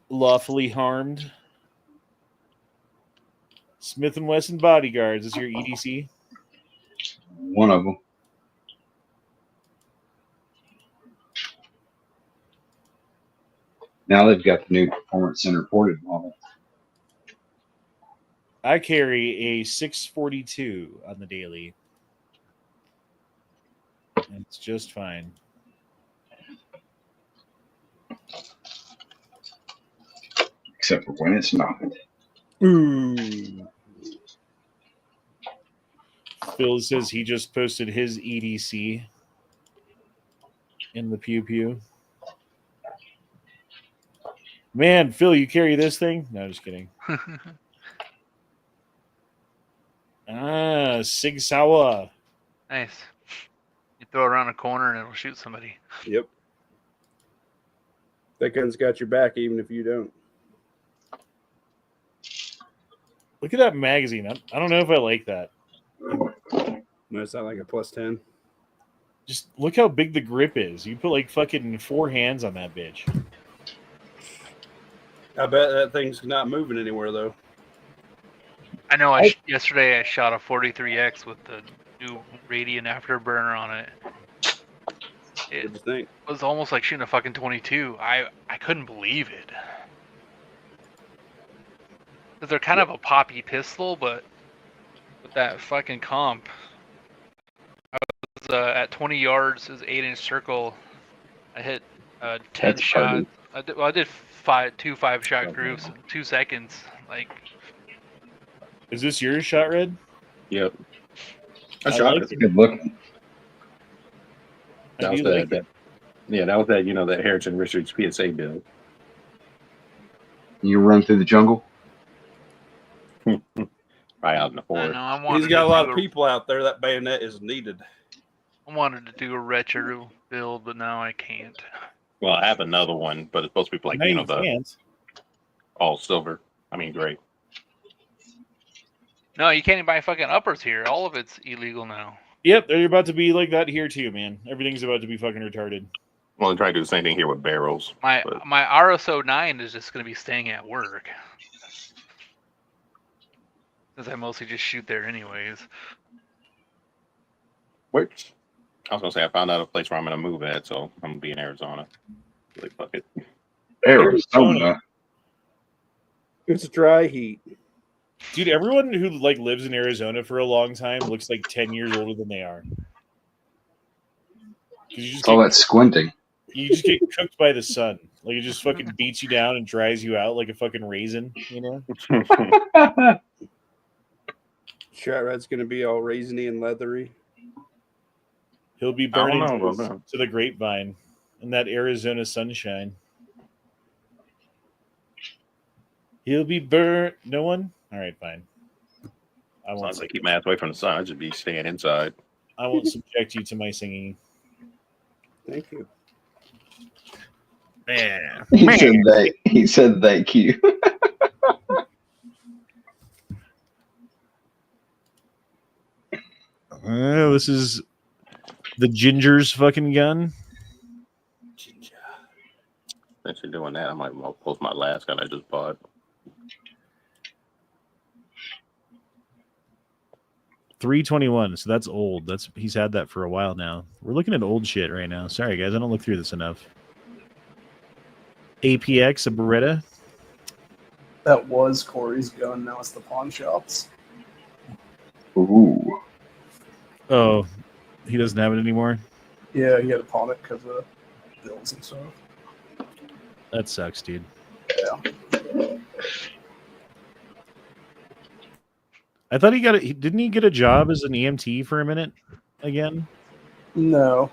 B: Lawfully harmed. Smith & Wesson Bodyguards. Is your EDC?
C: One of them. Now they've got the new Performance Center ported model.
B: I carry a 642 on the daily. And it's just fine.
C: Except for when it's not.
B: Ooh. Phil says he just posted his EDC in the pew pew. Man, Phil, you carry this thing? No, just kidding. Sig Sauer.
D: Nice. You throw it around a corner and it'll shoot somebody.
F: Yep. That gun's got your back, even if you don't.
B: Look at that magazine. I don't know if I like that.
F: No, it's not like a +10.
B: Just look how big the grip is. You put like fucking 4 hands on that bitch.
F: I bet that thing's not moving anywhere, though.
D: I know. Yesterday I shot a 43X with the new radiant afterburner on it. It
F: What do you think?
D: was almost like shooting a fucking 22. I couldn't believe it. Because they're kind of a poppy pistol, but with that fucking comp. I was at 20 yards, it was 8-inch circle. I hit 10
C: That's
D: shots. I did two 5-shot groups in 2 seconds. Like,
B: Is this your shot, Red?
G: Yep.
B: I
G: shot
B: like
G: it.
B: it.
C: Good looking.
B: I
G: That was
B: do like it.
G: that was that, that Harrison Richards PSA build.
C: You run through the jungle.
G: Right out in the
D: I
G: forest.
D: know I wanted
F: He's got
D: to
F: a lot
D: do
F: of people out there. That bayonet is needed.
D: I wanted to do a retro build, but now I can't.
G: Well, I have another one, but it's supposed to be like,
B: Now you
G: the
B: can't.
G: all silver. I mean, gray.
D: No, you can't even buy fucking uppers here. All of it's illegal now.
B: Yep, they're about to be like that here too, man. Everything's about to be fucking retarded.
G: Well, they try to do the same thing here with barrels.
D: My
G: but-
D: my RSO9 is just going to be staying at work. Because I mostly just shoot there anyways.
G: Which I was gonna say, I found out a place where I'm gonna move at, so I'm gonna be in Arizona. Like, fuck it.
C: Arizona.
F: It's a dry heat.
B: Dude, everyone who like lives in Arizona for a long time looks like 10 years older than they are. 'Cause you
C: It's all that squinting.
B: you just get cooked by the sun. Like it just fucking beats you down and dries you out like a fucking raisin, you know?
F: Shot Rat's going to be all raisiny and leathery.
B: He'll be
G: I don't
B: burning
G: know
B: to,
G: about that.
B: to the grapevine in that Arizona sunshine. He'll be burnt. No one? All right, fine. I
G: As long
B: won't.
G: as I keep my ass away from the sun, I should be staying inside.
B: I won't subject you to my singing.
F: Thank you.
B: Man.
C: He said thank you.
B: This is the Ginger's fucking gun.
G: Since you're doing that, I might post my last gun I just bought.
B: $321. So that's old. He's had that for a while now. We're looking at old shit right now. Sorry guys, I don't look through this enough. APX, a Beretta.
E: That was Corey's gun. Now it's the pawn shops.
C: Ooh.
B: Oh, he doesn't have it anymore.
E: Yeah, he had to pawn it because of bills and stuff.
B: That sucks, dude.
E: Yeah.
B: I thought didn't he get a job as an EMT for a minute again?
E: No.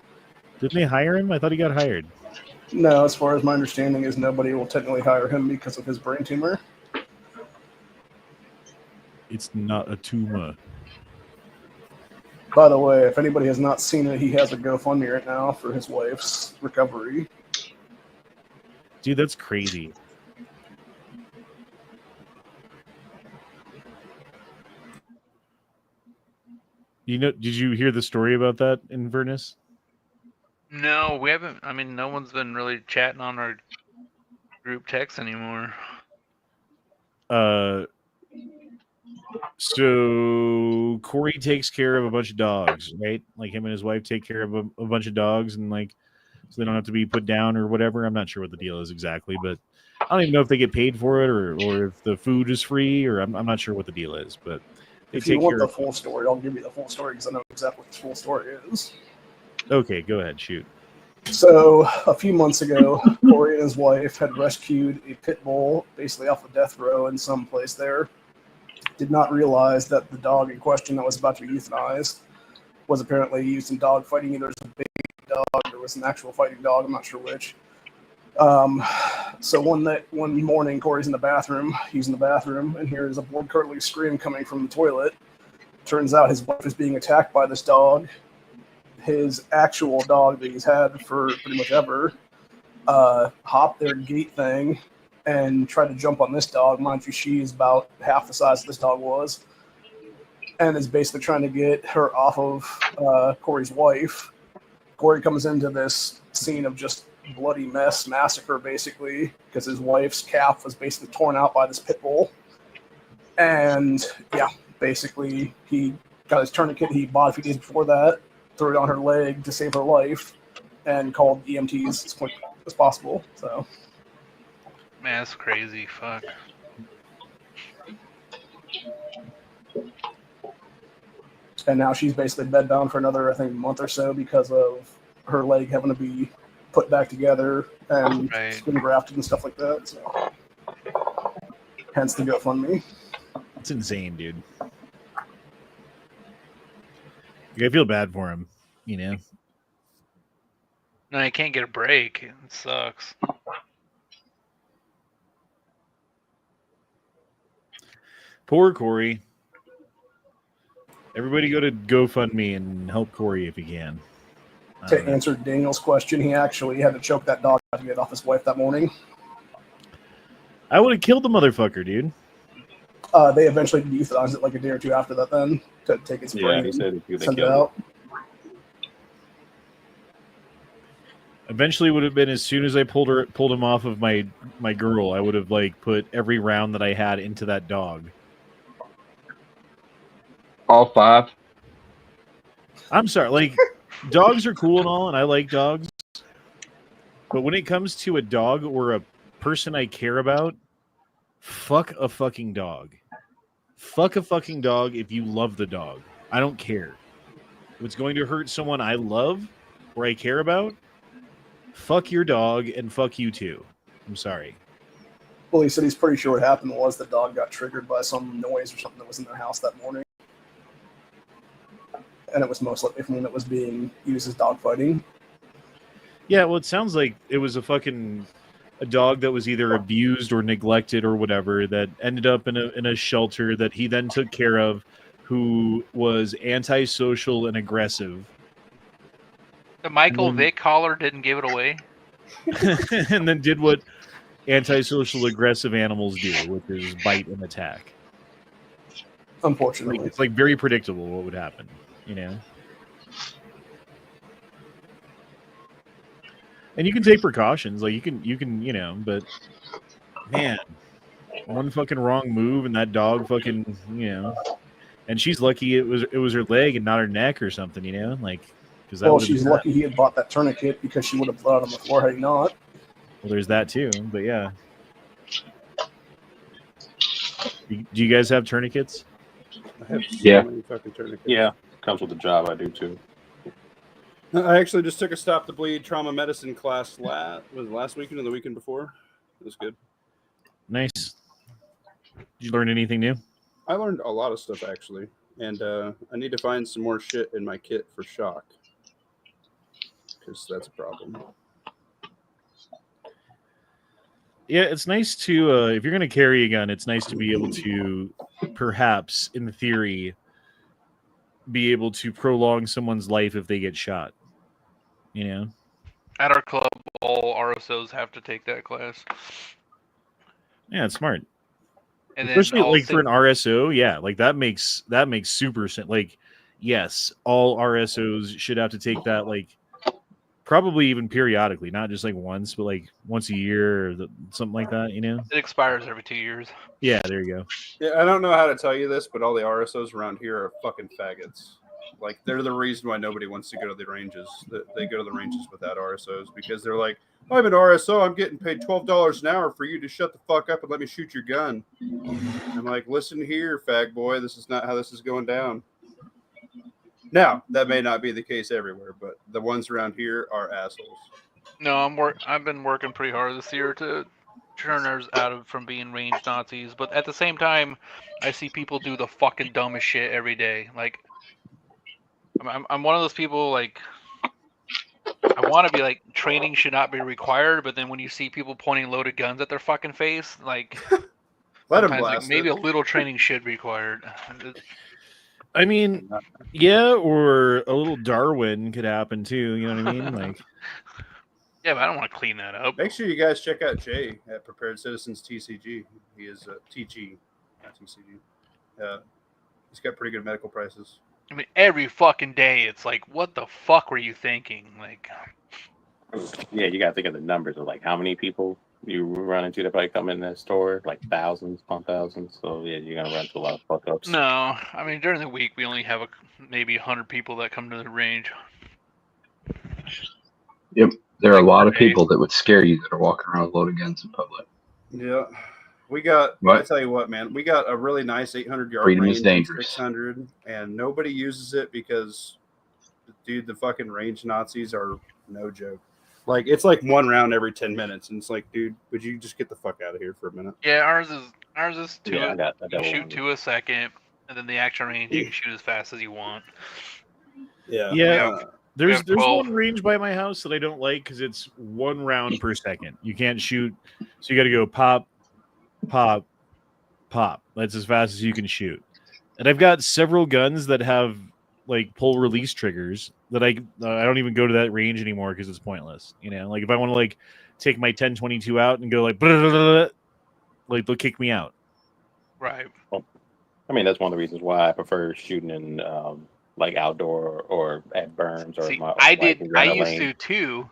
B: Didn't they hire him? I thought he got hired.
E: No, as far as my understanding is nobody will technically hire him because of his brain tumor.
B: It's not a tumor.
E: By the way, if anybody has not seen it, he has a GoFundMe right now for his wife's recovery.
B: Dude, that's crazy. Did you hear the story about that, Inverness?
D: No, we haven't. I mean, no one's been really chatting on our group text anymore.
B: So Corey takes care of a bunch of dogs, right? Like him and his wife take care of a bunch of dogs, and like so they don't have to be put down or whatever. I'm not sure what the deal is exactly, but I don't even know if they get paid for it or if the food is free, or I'm not sure what the deal is. But they
E: If you
B: take
E: want
B: care
E: the
B: of.
E: full story, I'll give you the full story because I know exactly what the full story is.
B: Okay, go ahead, shoot.
E: So a few months ago, Corey and his wife had rescued a pit bull basically off of death row in some place there. Did not realize that the dog in question that was about to be euthanized was apparently used in dog fighting. Either as a baby dog or was an actual fighting dog. I'm not sure which. So one morning, Corey's in the bathroom. He's in the bathroom and hears a blood-curdling scream coming from the toilet. Turns out his wife is being attacked by this dog. His actual dog that he's had for pretty much ever hopped their gate thing and tried to jump on this dog. Mind you, she is about half the size this dog was, and is basically trying to get her off of Corey's wife. Corey comes into this scene of just bloody massacre, basically, because his wife's calf was basically torn out by this pit bull. And yeah, basically he got his tourniquet he bought a few days before that, threw it on her leg to save her life, and called EMTs as quick as possible. So,
D: Man, that's crazy. Fuck.
E: and now she's basically bedbound for another, I think, month or so because of her leg having to be put back together and
D: Right.
E: skin grafted and stuff like that. So, hence the GoFundMe.
B: It's insane, dude. Like, I feel bad for him, you know.
D: No, you can't get a break. It sucks.
B: Poor Corey. Everybody go to GoFundMe and help Corey if you can.
E: To answer Daniel's question, he actually had to choke that dog out to get off his wife that morning.
B: I would have killed the motherfucker, dude.
E: They eventually euthanized it like a day or two after that then to take its brain
G: he said
E: and
G: they
E: send it
G: killed
E: out.
B: Eventually would have been as soon as I pulled him off of my girl, I would have like put every round that I had into that dog.
C: All 5.
B: I'm sorry, like dogs are cool and all, and I like dogs. But when it comes to a dog or a person I care about, fuck a fucking dog. Fuck a fucking dog if you love the dog. I don't care. If it's going to hurt someone I love or I care about, fuck your dog and fuck you too. I'm sorry.
E: Well, he said he's pretty sure what happened was the dog got triggered by some noise or something that was in their house that morning. And it was most likely from when it was being used as dog fighting.
B: Yeah, well, it sounds like it was a dog that was either abused or neglected or whatever that ended up in a shelter that he then took care of, who was antisocial and aggressive.
D: The Michael Vick collar didn't give it away.
B: And then did what antisocial aggressive animals do, which is bite and attack.
E: Unfortunately.
B: Like, it's like very predictable what would happen, you know? And you can take precautions, like you can, you know, but man, one fucking wrong move and that dog fucking, you know, and she's lucky it was her leg and not her neck or something, you know, like because
E: well, she's lucky he had bought that tourniquet because she would have bled on the floor had he not.
B: Well, there's that too, but yeah. Do you guys have tourniquets?
F: I have
C: Yeah.
F: many fucking tourniquets.
G: Yeah, comes with the job. I do too.
F: I actually just took a Stop the Bleed trauma medicine class last weekend or the weekend before. It was good.
B: Nice. Did you learn anything new?
F: I learned a lot of stuff actually, and I need to find some more shit in my kit for shock because that's a problem.
B: Yeah, it's nice to if you're going to carry a gun, it's nice to be able to perhaps, in theory, be able to prolong someone's life if they get shot. You know?
D: At our club, all RSOs have to take that class.
B: Yeah, it's smart.
D: And
B: especially
D: then
B: like for an RSO, yeah, like that makes super sense. Like, yes, all RSOs should have to take that like probably even periodically, not just like once, but like once a year or something like that.
D: It expires every 2 years.
B: Yeah, there you go.
F: Yeah, I don't know how to tell you this, but all the RSOs around here are fucking faggots. Like, they're the reason why nobody wants to go to the ranges. They go to the ranges without RSOs because they're like, I'm an RSO. I'm getting paid $12 an hour for you to shut the fuck up and let me shoot your gun. I'm like, listen here, fag boy. This is not how this is going down. Now, that may not be the case everywhere, but the ones around here are assholes.
D: No, I've been working pretty hard this year to turn ours from being range Nazis, but at the same time, I see people do the fucking dumbest shit every day. Like, I'm one of those people, like, I want to be like, training should not be required, but then when you see people pointing loaded guns at their fucking face, like,
F: Let them
D: sometimes, like,
F: blast
D: maybe
F: it.
D: a little training should be required.
B: I mean, yeah, or a little Darwin could happen too. You know what I mean? Like,
D: Yeah, but I don't want to clean that up.
F: Make sure you guys check out Jay at Prepared Citizens TCG. He is TG, not TCG. He's got pretty good medical prices.
D: I mean, every fucking day, it's like, what the fuck were you thinking? Like,
G: Yeah, you gotta think of the numbers of like how many people you run into that probably come in that store, like thousands upon thousands. So yeah, you're gonna run into a lot of fuck ups.
D: no, I mean, during the week, we only have maybe 100 people that come to the range.
C: Yep. There are a lot of
D: Okay.
C: people that would scare you that are walking around with loaded guns in public.
F: Yeah. We got,
C: What?
F: I tell you what, man, we got a really nice 800-yard
C: Freedom
F: range,
C: is dangerous.
F: 600, and nobody uses it because, dude, the fucking range Nazis are no joke. Like, it's like one round every 10 minutes, and it's like, dude, would you just get the fuck out of here for a minute?
D: Yeah, ours is two.
G: Yeah, I got
D: you
G: that
D: shoot
G: one.
D: 2 a second, and then the action range, you can shoot as fast as you want.
F: Yeah.
B: Yeah. There's
D: have 12.
B: one range by my house that I don't like because it's 1 round per second. You can't shoot, so you got to go pop, pop, pop. That's as fast as you can shoot. And I've got several guns that have like pull release triggers that I don't even go to that range anymore because it's pointless. You know, like if I want to like take my 1022 out and go like, like they'll kick me out.
D: Right.
G: I mean, that's one of the reasons why I prefer shooting in like outdoor or at berms or
D: See,
G: my.
D: I
G: like,
D: used to too,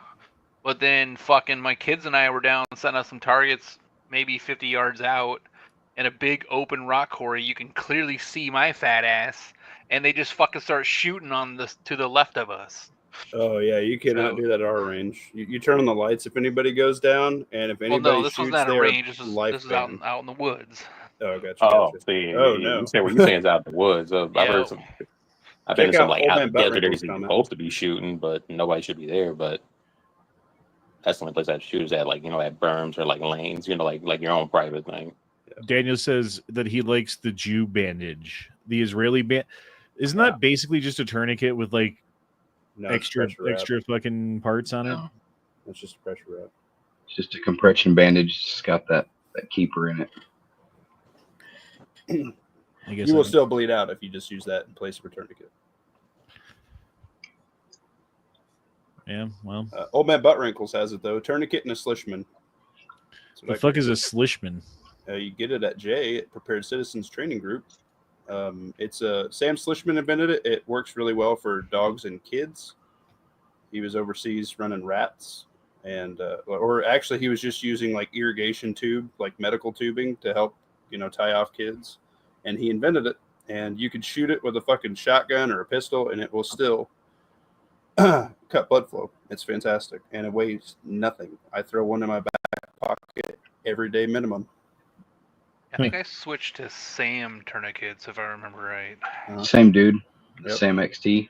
D: but then fucking my kids and I were down setting up some targets maybe 50 yards out in a big open rock quarry. You can clearly see my fat ass, and they just fucking start shooting on this to the left of us.
F: Oh, yeah, you cannot
D: So-
F: do that at our range. You turn on the lights if anybody goes down, and if
D: Well,
F: anybody
D: no, this was
F: shoots,
D: not a
F: they're
D: range. This is out
F: life-ban.
D: out in the woods.
F: Oh, gotcha.
G: Oh,
F: gotcha.
G: see,
F: Oh,
G: you
F: no.
G: say what you saying is out in the woods. I've
D: Yeah.
G: heard some. I've been
F: Check
G: in some
F: out
G: like
F: Old
G: out
F: Man
G: in desert
F: Butt
G: areas
F: Wrinkle's
G: you're
F: comment.
G: supposed to be shooting, but nobody should be there. But that's the only place I shoot is at, like, you know, at berms or like lanes, you know, like your own private thing.
B: Daniel says that he likes the Jew bandage, the Israeli band. Isn't that basically just a tourniquet with like
F: No, it's pressure wrap.
B: extra fucking parts on it?
D: No.
F: It's just a pressure wrap.
C: It's just a compression bandage. It's got that keeper in it.
B: I guess
F: You will
B: I-
F: still bleed out if you just use that in place of a tourniquet.
B: Yeah, well,
F: Old Man Butt Wrinkles has it, though. Tourniquet and a slishman. That's what
B: the
F: I
B: fuck
F: call
B: is
F: it.
B: a slishman?
F: You get it at Jay at Prepared Citizens Training Group. It's Sam Slishman invented it. It works really well for dogs and kids. He was overseas running rats, and or actually he was just using like irrigation tube, like medical tubing, to help tie off kids. And he invented it, and you could shoot it with a fucking shotgun or a pistol, and it will still cut blood flow. It's fantastic, and it weighs nothing. I throw one in my back pocket every day minimum.
D: I think I switched to Sam tourniquets if I remember right.
C: Same dude.
F: Yep.
C: Sam XT.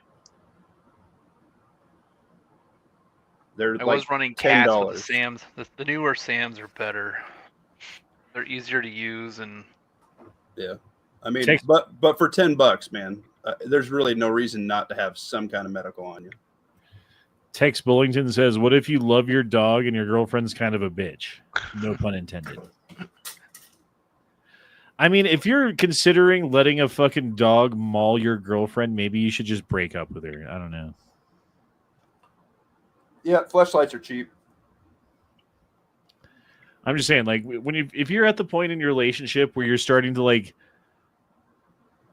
F: They're
D: I
F: like
D: was running cats with the
F: $10.
D: Sams. The newer Sams are better. They're easier to use, and
F: I mean,
B: Take-
F: but for $10, man, there's really no reason not to have some kind of medical on you.
B: Tex Bullington says, "What if you love your dog and your girlfriend's kind of a bitch?" No pun intended. I mean, if you're considering letting a fucking dog maul your girlfriend, maybe you should just break up with her. I don't know.
F: Yeah, fleshlights are cheap.
B: I'm just saying, like, if you're at the point in your relationship where you're starting to like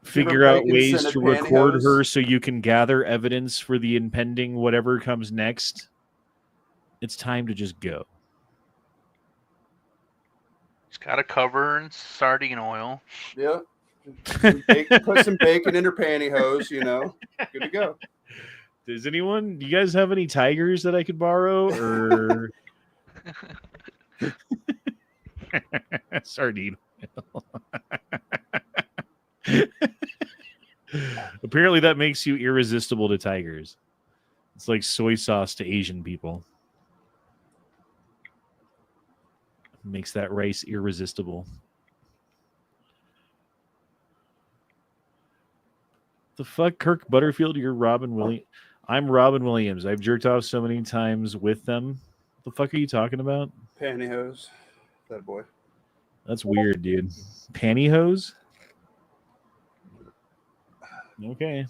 B: figure out
F: bacon
B: ways
F: scented
B: to record
F: pantyhose?
B: her so you can gather evidence for the impending whatever comes next, It's time to just go.
D: She's got a cover in sardine oil.
F: Yeah. Put some bacon in her pantyhose, you know. Good to go.
B: Do you guys have any tigers that I could borrow? Or sardine. Apparently that makes you irresistible to tigers. It's like soy sauce to Asian people. Makes that rice irresistible. The fuck, Kirk Butterfield? You're Robin Williams. I'm Robin Williams. I've jerked off so many times with them. What the fuck are you talking about?
F: Pantyhose. That boy.
B: That's weird, dude. Pantyhose? Okay.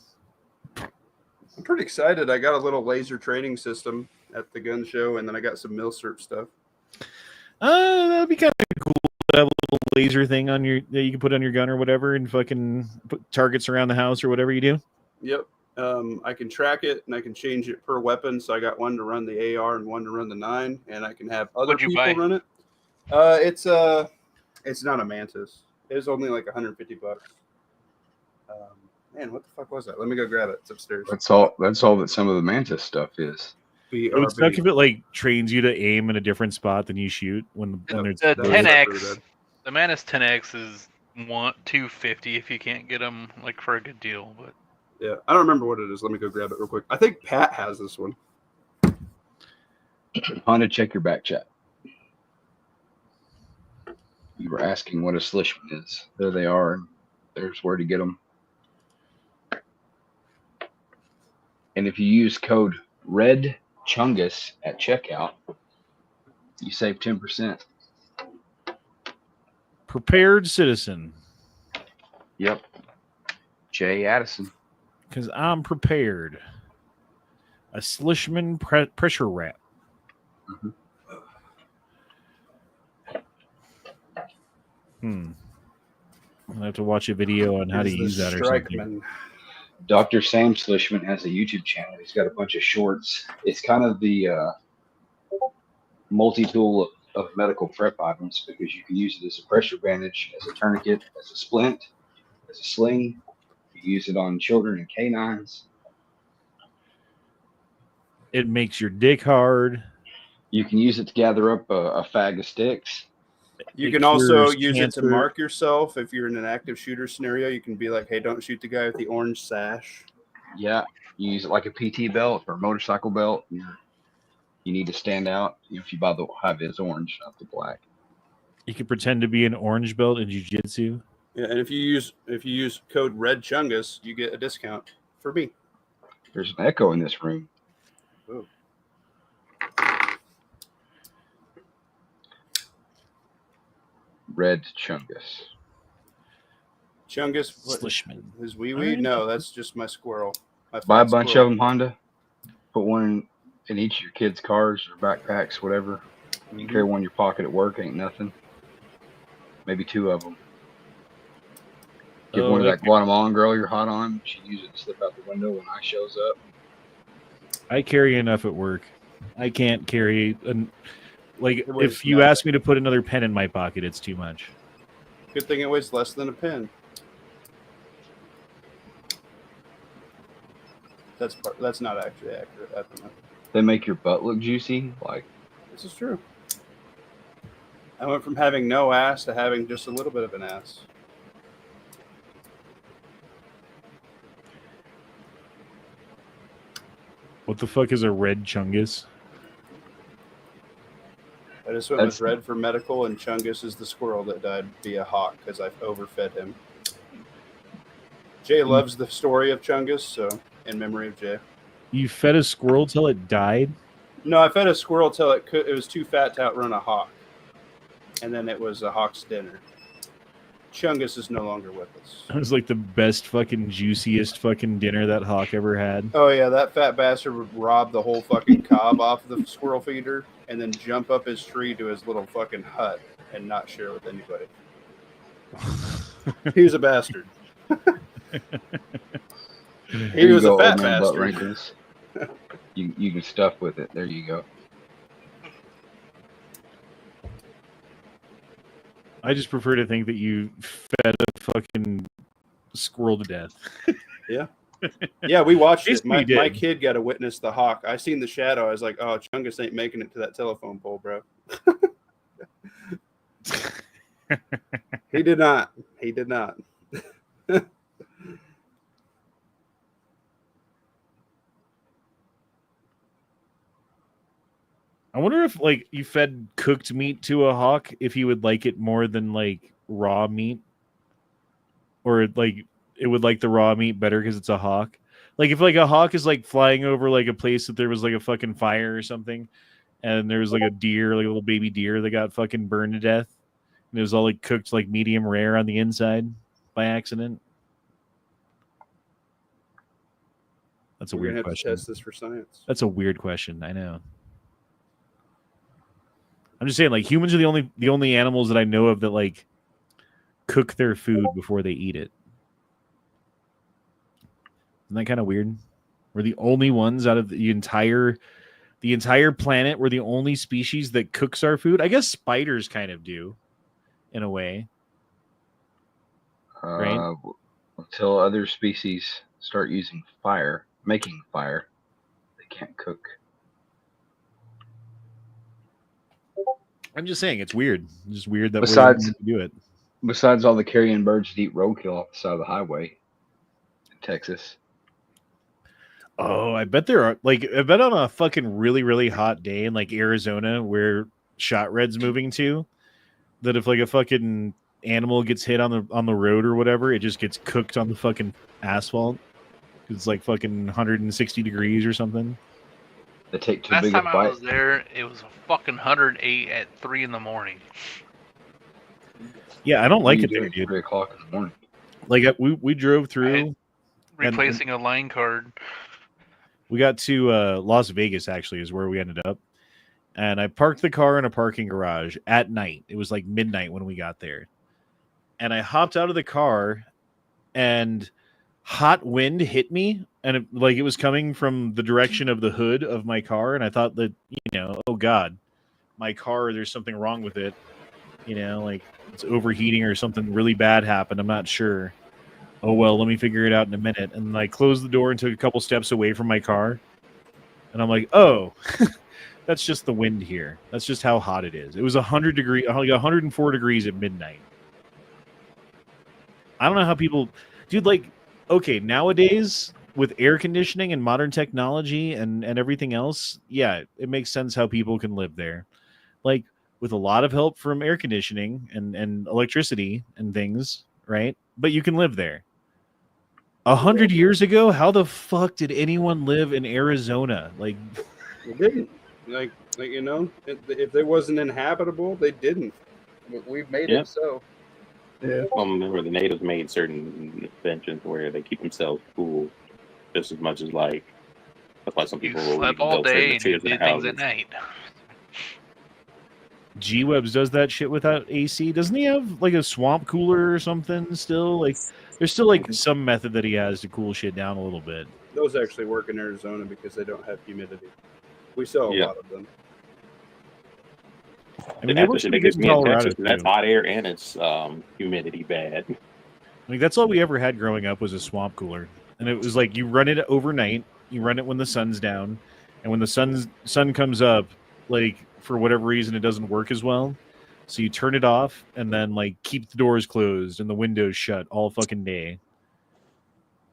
F: I'm pretty excited. I got a little laser training system at the gun show, and then I got some milsurp stuff.
B: That'd be kind of cool to have a little laser thing on your that you can put on your gun or whatever, and fucking put targets around the house or whatever you do.
F: Yep. I can track it, and I can change it per weapon. So I got one to run the AR and one to run the 9, and I can have other
D: What'd you
F: people
D: buy?
F: run it. It's not a Mantis. It was only like $150. Man, what the fuck was that? Let me go grab it. It's upstairs.
C: That's all that some of the Mantis stuff is.
B: It would suck if it like trains you to aim in a different spot than you shoot when there's
D: The
F: was
D: 10x, the Manus 10x is $250 if you can't get them like for a good deal. But
F: Yeah, I don't remember what it is. Let me go grab it real quick. I think Pat has this one.
C: Honda, check your back chat. You were asking what a Slishman is. There they are. And there's where to get them. And if you use code REDCHUNGUS at checkout, you save 10%.
B: prepared citizen.
C: Yep. Jay Addison.
B: Because I'm prepared. A Slishman pressure wrap.
C: Mm-hmm.
B: I'll have to watch a video on how to use that or something.
C: Dr. Sam Slishman has a YouTube channel. He's got a bunch of shorts. It's kind of the multi-tool of medical prep items because you can use it as a pressure bandage, as a tourniquet, as a splint, as a sling. You can use it on children and canines.
B: It makes your dick hard.
C: You can use it to gather up a fag of sticks.
F: You
B: It
F: can also
B: cures
F: use
B: cancer.
F: it to mark yourself. If you're in an active shooter scenario, you can be like, hey, don't shoot the guy with the orange sash.
C: Yeah, you use it like a PT belt or a motorcycle belt. You need to stand out. If you buy the high-vis orange, not the black.
B: You can pretend to be an orange belt in jiu-jitsu.
F: Yeah, and if you use code REDCHUNGUS, you get a discount for me.
C: There's an echo in this room.
F: Ooh.
C: Red Chungus.
F: Chungus, what
B: Slishman.
F: is wee wee? No, that's just my squirrel. My
C: Buy a
F: fat
C: bunch
F: squirrel.
C: of them, Honda. Put one in each of your kids' cars or backpacks, whatever. You carry one in your pocket at work, ain't nothing. Maybe two of them. Give one to that Guatemalan girl you're hot on. She use it to slip out the window when I shows up.
B: I carry enough at work. I can't carry
F: It weighs
B: if you
F: nothing.
B: ask me to put another pen in my pocket, it's too much.
F: Good thing it weighs less than a pin. That's not actually accurate. I don't know.
C: They make your butt look juicy. Like,
F: This is true. I went from having no ass to having just a little bit of an ass.
B: What the fuck is a red chungus?
F: I just went with red for medical, and Chungus is the squirrel that died via hawk because I've overfed him. Jay loves the story of Chungus, so in memory of Jay.
B: You fed a squirrel till it died?
F: No, I fed a squirrel till it was too fat to outrun a hawk, and then it was a hawk's dinner. Chungus is no longer with us.
B: It was like the best fucking juiciest fucking dinner that hawk ever had.
F: Oh yeah, that fat bastard would rob the whole fucking cob off the squirrel feeder and then jump up his tree to his little fucking hut and not share with anybody. He was a bastard. He was a fat bastard.
C: You can stuff with it. There you go.
B: I just prefer to think that you fed a fucking squirrel to death.
F: Yeah, we watched it.
B: Basically, you
F: My
B: did.
F: kid got to witness the hawk. I seen the shadow. I was like, oh, Chungus ain't making it to that telephone pole, bro. He did not. He did not.
B: I wonder if like you fed cooked meat to a hawk, if he would like it more than like raw meat, or like it would like the raw meat better because it's a hawk. Like if like a hawk is like flying over like a place that there was like a fucking fire or something, and there was like a deer, like a little baby deer that got fucking burned to death, and it was all like cooked like medium rare on the inside by accident. That's a
F: We're gonna
B: weird
F: have
B: question.
F: to test this for science.
B: That's a weird question. I know. I'm just saying, like humans are the only animals that I know of that like cook their food before they eat it. Isn't that kind of weird? We're the only ones out of the entire planet. We're the only species that cooks our food. I guess spiders kind of do, in a way. Right?
C: Until other species start using fire, making fire, they can't cook.
B: I'm just saying it's weird. It's just weird that
C: Besides-
B: we're the only to do it.
C: Besides all the carrion birds that eat roadkill off the side of the highway in Texas.
B: Oh, I bet there are I bet on a fucking really, really hot day in like Arizona where shot red's moving to, that if like a fucking animal gets hit on the road or whatever, it just gets cooked on the fucking asphalt. It's like fucking 160 degrees or something.
C: They take too
D: Last
C: big a
D: time I
C: bite.
D: was there, it was a fucking 108 at 3 in the morning.
B: Yeah, I don't
C: What
B: like
C: are you
B: it there,
C: doing at
B: dude.
C: 3 o'clock in the morning.
B: Like we drove through.
D: Replacing a line card.
B: We got to Las Vegas, actually, is where we ended up. And I parked the car in a parking garage at night. It was like midnight when we got there. And I hopped out of the car, and hot wind hit me. And it was coming from the direction of the hood of my car. And I thought that, oh God, my car, there's something wrong with it. Like it's overheating or something really bad happened. I'm not sure. Oh, well, let me figure it out in a minute. And I closed the door and took a couple steps away from my car. And I'm like, oh, that's just the wind here. That's just how hot it is. It was 104 degrees at midnight. I don't know how people, dude, okay, nowadays with air conditioning and modern technology and everything else, yeah, it makes sense how people can live there. Like with a lot of help from air conditioning and electricity and things, right? But you can live there. 100 years ago, how the fuck did anyone live in Arizona? Like,
F: They didn't. Like if they wasn't inhabitable, they didn't. We've made
G: Yeah.
F: it so.
E: Yeah.
G: Well, remember the natives made certain inventions where they keep themselves cool just as much as that's why some
D: You
G: people will
D: slept
G: even
D: all
G: build certain
D: day and you
G: materials in
D: did
G: their
D: things at
G: houses.
D: night.
B: G-Webs does that shit without AC. Doesn't he have like a swamp cooler or something still? Like, there's still like some method that he has to cool shit down a little bit.
F: Those actually work in Arizona because they don't have humidity. We sell a
G: Yeah.
F: lot of them.
B: I mean,
G: That's
B: they work
G: the shit
B: pretty
G: that gets
B: good
G: me
B: in
G: in
B: Colorado,
G: Texas.
B: too.
G: That's hot air and it's humidity bad.
B: Like, that's all we ever had growing up was a swamp cooler. And it was like you run it overnight, you run it when the sun's down, and when the sun comes up, like for whatever reason it doesn't work as well. So you turn it off and then like keep the doors closed and the windows shut all fucking day.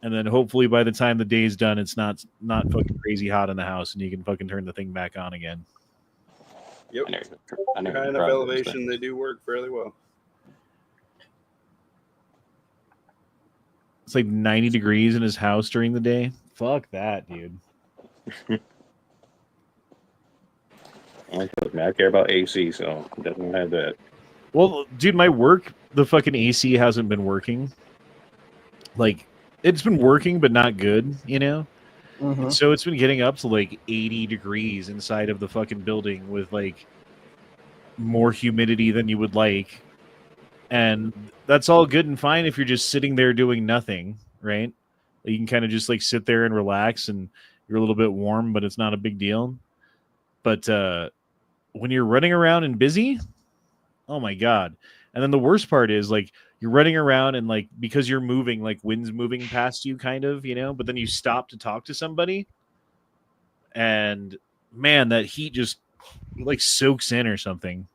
B: And then hopefully by the time the day's done, it's not fucking crazy hot in the house and you can fucking turn the thing back on again.
F: Yep.
G: I never
F: High enough
G: tried those
F: elevation,
G: things.
F: they do work fairly well.
B: It's like 90 degrees in his house during the day. Fuck that, dude.
G: I care about AC, so definitely have that.
B: Well, dude, my work, the fucking AC hasn't been working. Like, it's been working, but not good,
E: Mm-hmm.
B: So it's been getting up to like 80 degrees inside of the fucking building with like more humidity than you would like. And that's all good and fine if you're just sitting there doing nothing, right? You can kind of just like sit there and relax and you're a little bit warm, but it's not a big deal. But when you're running around and busy, oh my God. And then the worst part is like you're running around and like because you're moving, like wind's moving past you, kind of, you know. But then you stop to talk to somebody, and man, that heat just like soaks in or something.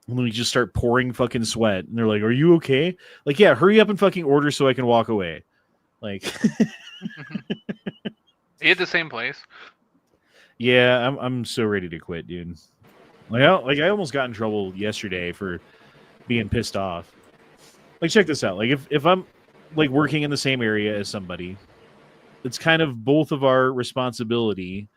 B: And then we just start pouring fucking sweat, and they're like, "Are you okay?" Like, yeah, hurry up and fucking order so I can walk away. Like,
D: You at the same place?
B: yeah, I'm so ready to quit, dude. I almost got in trouble yesterday for being pissed off. Like, check this out. Like, if I'm like working in the same area as somebody, it's kind of both of our responsibility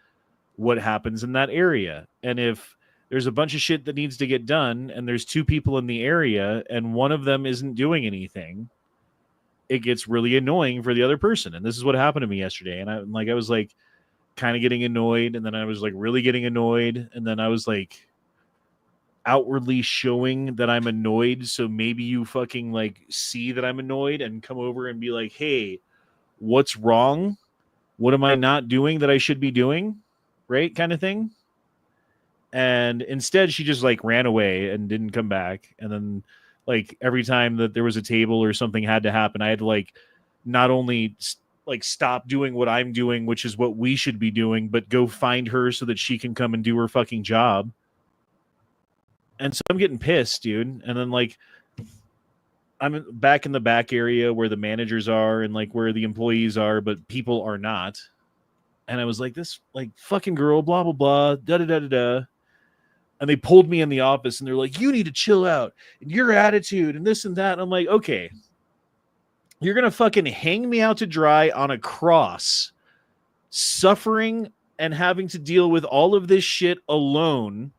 B: what happens in that area. And if there's a bunch of shit that needs to get done and there's two people in the area and one of them isn't doing anything, it gets really annoying for the other person. And this is what happened to me yesterday. And I was like kind of getting annoyed, and then I was like really getting annoyed, and then I was like outwardly showing that I'm annoyed, so maybe you fucking like see that I'm annoyed and come over and be like, "Hey, what's wrong? What am I not doing that I should be doing?" Right? Kind of thing. And instead she just like ran away and didn't come back. And then like every time that there was a table or something had to happen, I had to like not only like stop doing what I'm doing, which is what we should be doing, but go find her so that she can come and do her fucking job. And so I'm getting pissed, dude. And then like I'm back in the back area where the managers are and like where the employees are, but people are not. And I was like, this like fucking girl, blah, blah, blah, da, da, da, da, da. And they pulled me in the office and they're like, you need to chill out and your attitude and this and that. And I'm like, okay, you're going to fucking hang me out to dry on a cross, suffering and having to deal with all of this shit alone.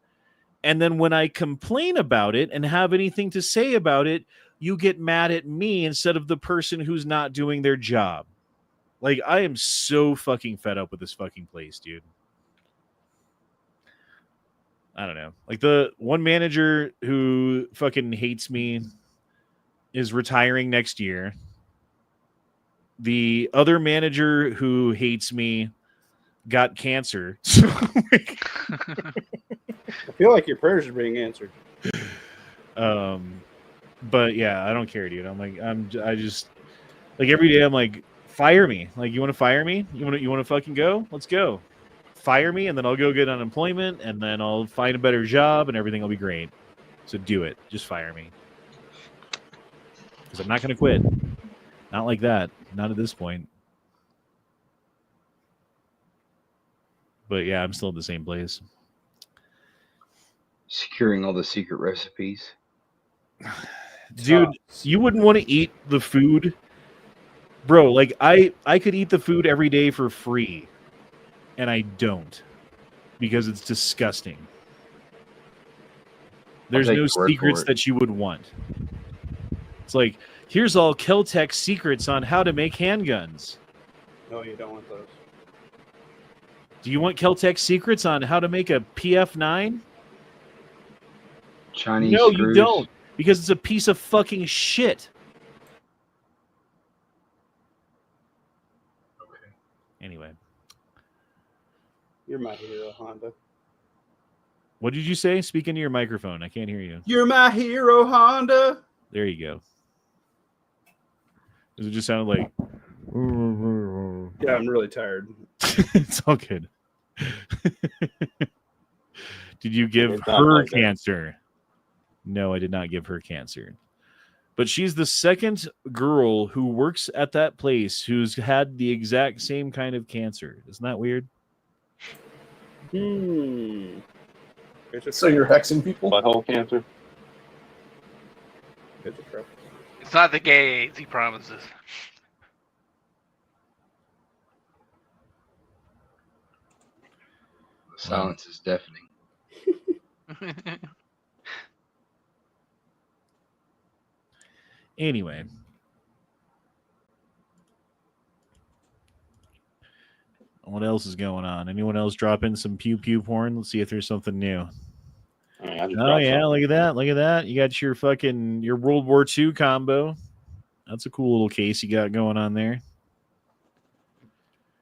B: And then when I complain about it and have anything to say about it, you get mad at me instead of the person who's not doing their job. Like, I am so fucking fed up with this fucking place, dude. I don't know. Like, the one manager who fucking hates me is retiring next year. The other manager who hates me got cancer. So, like,
F: I feel like your prayers are being answered.
B: But yeah, I don't care, dude. I just like every day I'm like, fire me. Like, you want to fire me? You want to fucking go? Let's go. Fire me, and then I'll go get unemployment, and then I'll find a better job, and everything will be great. So do it. Just fire me. Because I'm not going to quit. Not like that. Not at this point. But yeah, I'm still at the same place.
C: Securing all the secret recipes.
B: Dude, you wouldn't want to eat the food. Bro, like I could eat the food every day for free. And I don't. Because it's disgusting. There's no secrets that you would want. It's like, here's all Kel-Tec secrets on how to make handguns.
F: No, you don't want those.
B: Do you want Kel-Tec secrets on how to make a PF9?
C: Chinese
B: No,
C: screws.
B: you don't. Because it's a piece of fucking shit.
C: Okay.
B: Anyway.
F: You're my hero, Honda.
B: What did you say? Speak into your microphone. I can't hear you.
F: You're my hero, Honda.
B: There you go. Does it just sound like...
F: Yeah, I'm really tired.
B: It's all good. Did you give
G: It's not
B: her
G: like that.
B: cancer? No, I did not give her cancer. But she's the second girl who works at that place who's had the exact same kind of cancer. Isn't that weird?
E: So you're hexing people?
G: Butthole cancer.
D: It's not the gay AIDS, he promises.
C: The silence is deafening.
B: Anyway. What else is going on? Anyone else drop in some pew-pew porn? Let's see if there's something new.
G: I just
B: Oh,
G: dropped
B: yeah,
G: something.
B: look at that. Look at that. You got your World War II combo. That's a cool little case you got going on there.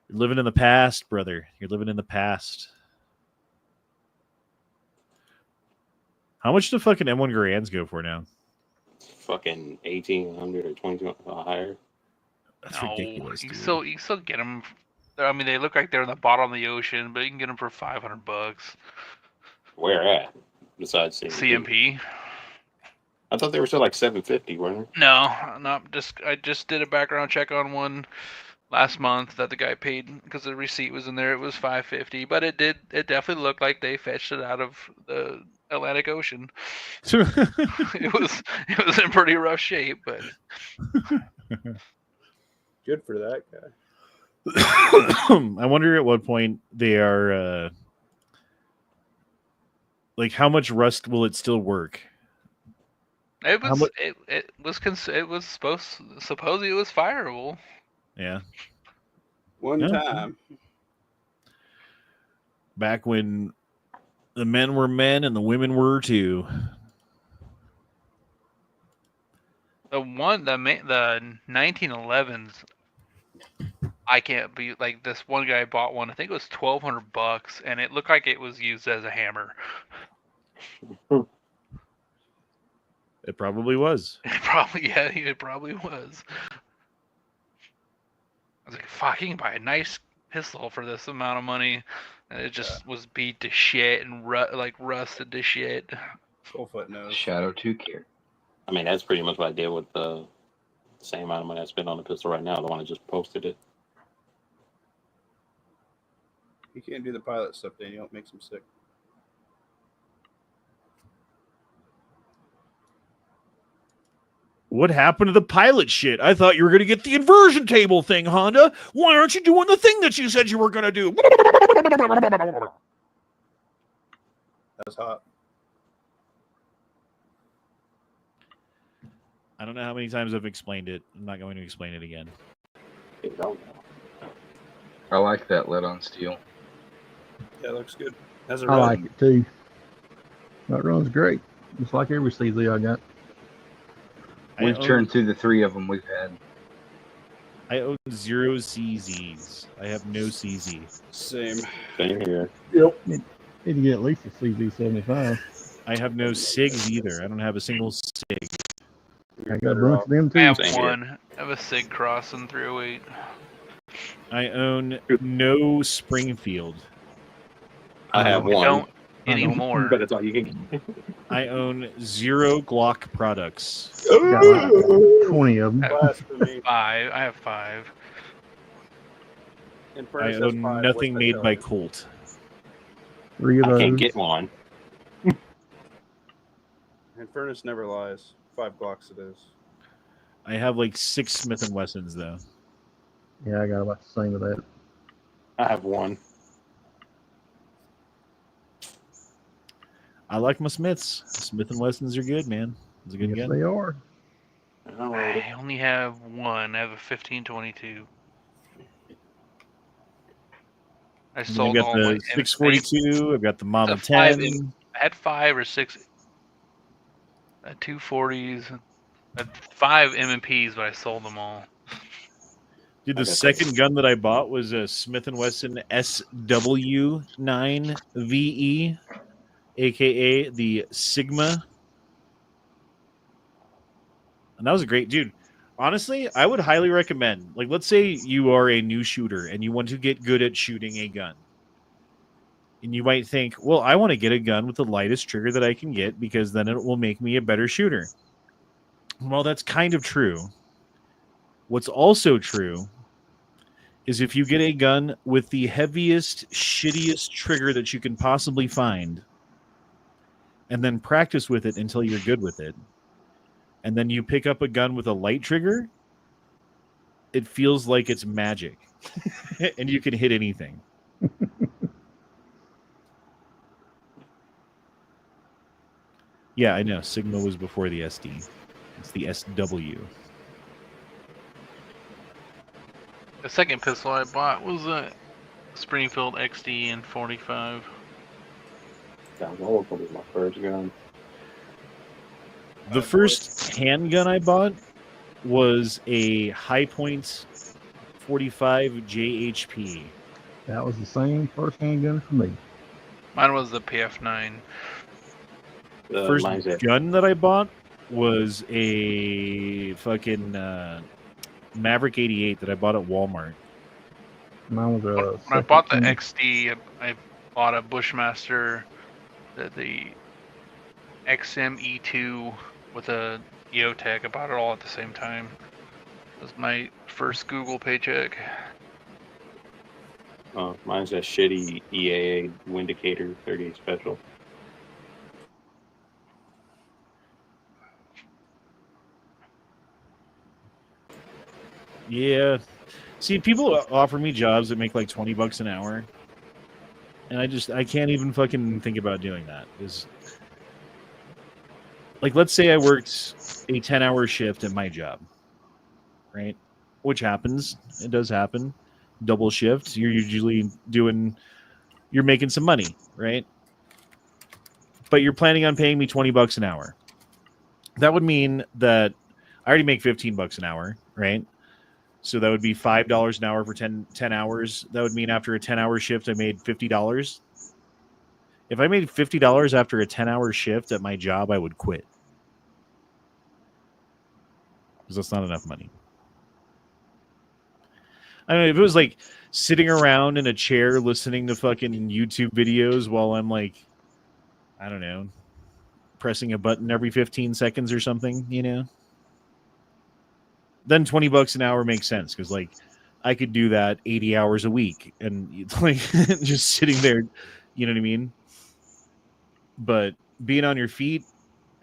B: You're living in the past, brother. You're living in the past. How much do fucking M1 Garands go for now?
G: fucking 1,800 or 2,200 higher.
B: That's
D: No,
B: ridiculous,
D: you
B: dude.
D: still get them. I mean, they look like they're in the bottom of the ocean, but you can get them for $500.
G: Where at? Besides
D: CMP.
G: I thought they were still like 750, weren't they?
D: No, I just did a background check on one last month that the guy paid because the receipt was in there. It was $550, but it definitely looked like they fetched it out of the Atlantic Ocean. it was in pretty rough shape, but
F: Good for that guy.
B: I wonder at what point they are like how much rust will it still work?
D: it was supposedly it was fireable.
B: Yeah.
F: One
B: Yeah.
F: time.
B: Back when the men were men and the women were too.
D: The 1911s, I can't be like this one guy bought one. I think it was $1,200, and it looked like it was used as a hammer.
B: It probably was.
D: It probably was. I was like, fuck, you can buy a nice pistol for this amount of money, and it just was beat to shit and rusted to shit.
F: Full-foot nose.
C: Shadow 2 care.
G: I mean, that's pretty much what I did with the same amount of money I spent on the pistol right now. The one I just posted it.
F: You can't do the pilot stuff, Daniel. It makes him sick.
B: What happened to the pilot shit? I thought you were going to get the inversion table thing, Honda. Why aren't you doing the thing that you said you were going to do?
F: That's hot.
B: I don't know how many times I've explained it. I'm not going to explain it again.
C: I like that lead on steel.
F: Yeah, it looks good. Has a
H: I like it too. That runs great. Just like every CZ I got.
C: We've turned through the 3 of them we've had.
B: I own 0 CZs. I have no CZ.
F: Same
G: here.
H: Yep. Need to get at least a CZ75.
B: I have no SIGs either. I don't have a single SIG.
H: I got a bunch of them too.
D: I have one. I have a SIG Cross in 308.
B: I own no Springfield.
G: I have one.
D: Don't anymore.
G: But that's all you can get.
B: I own 0 Glock products.
H: Got like 20 of them.
F: Blasphemy.
D: I have 5.
F: And
B: I
F: Furnace has
B: own
F: 5.
B: nothing
F: What's that
B: made
F: tell
B: by
F: you?
B: Colt.
H: 3 of
G: I
H: those.
G: can't get one.
F: And Furnace never lies. 5 Glocks it is.
B: I have like 6 Smith & Wessons, though.
H: Yeah, I got about the same of that.
G: I have one.
B: I like my Smiths. Smith & Wessons are good, man. It's a good
H: Yes,
B: gun.
H: they are.
D: I only have one. I have a 1522. I
B: I've
D: sold
B: got
D: all
B: the
D: my
B: 642. I've got the Model
D: It's a 5
B: 10.
D: I had 5 or 6 240s. I had 5 M&Ps, but I sold them all.
B: Dude, the second gun that I bought was a Smith & Wesson SW9VE, a.k.a. the Sigma. And that was a great, dude. Honestly, I would highly recommend, like, let's say you are a new shooter and you want to get good at shooting a gun. And you might think, well, I want to get a gun with the lightest trigger that I can get because then it will make me a better shooter. Well, that's kind of true. What's also true is if you get a gun with the heaviest, shittiest trigger that you can possibly find, and then practice with it until you're good with it, and then you pick up a gun with a light trigger, it feels like it's magic. And you can hit anything. Yeah, I know. Sigma was before the SD. It's the SW.
D: The second pistol I bought was a Springfield XD in 45.
G: That was probably my first gun.
B: The first handgun I bought was a High Point 45 JHP.
H: That was the same first handgun for me.
D: Mine was the PF9.
B: First gun that I bought was a fucking Maverick 88 that I bought at Walmart.
H: Mine was
D: When I bought the
H: 17.
D: XD, I bought a Bushmaster, the XM-E2 with a EOTech. I bought it all at the same time. It was my first Google paycheck.
G: Mine's that shitty EAA Windicator 38 Special.
B: Yeah. See, people offer me jobs that make like $20 an hour, and I can't even fucking think about doing that. Like, let's say I worked a 10-hour shift at my job, right? Which happens. It does happen. Double shifts. You're usually you're making some money, right? But you're planning on paying me $20 an hour. That would mean that I already make $15 an hour, right? So that would be $5 an hour for 10 hours. That would mean after a 10-hour shift, I made $50. If I made $50 after a 10-hour shift at my job, I would quit. Because that's not enough money. I mean, if it was like sitting around in a chair listening to fucking YouTube videos while I'm like, I don't know, pressing a button every 15 seconds or something, you know, then $20 an hour makes sense because like I could do that 80 hours a week and like just sitting there, you know what I mean? But being on your feet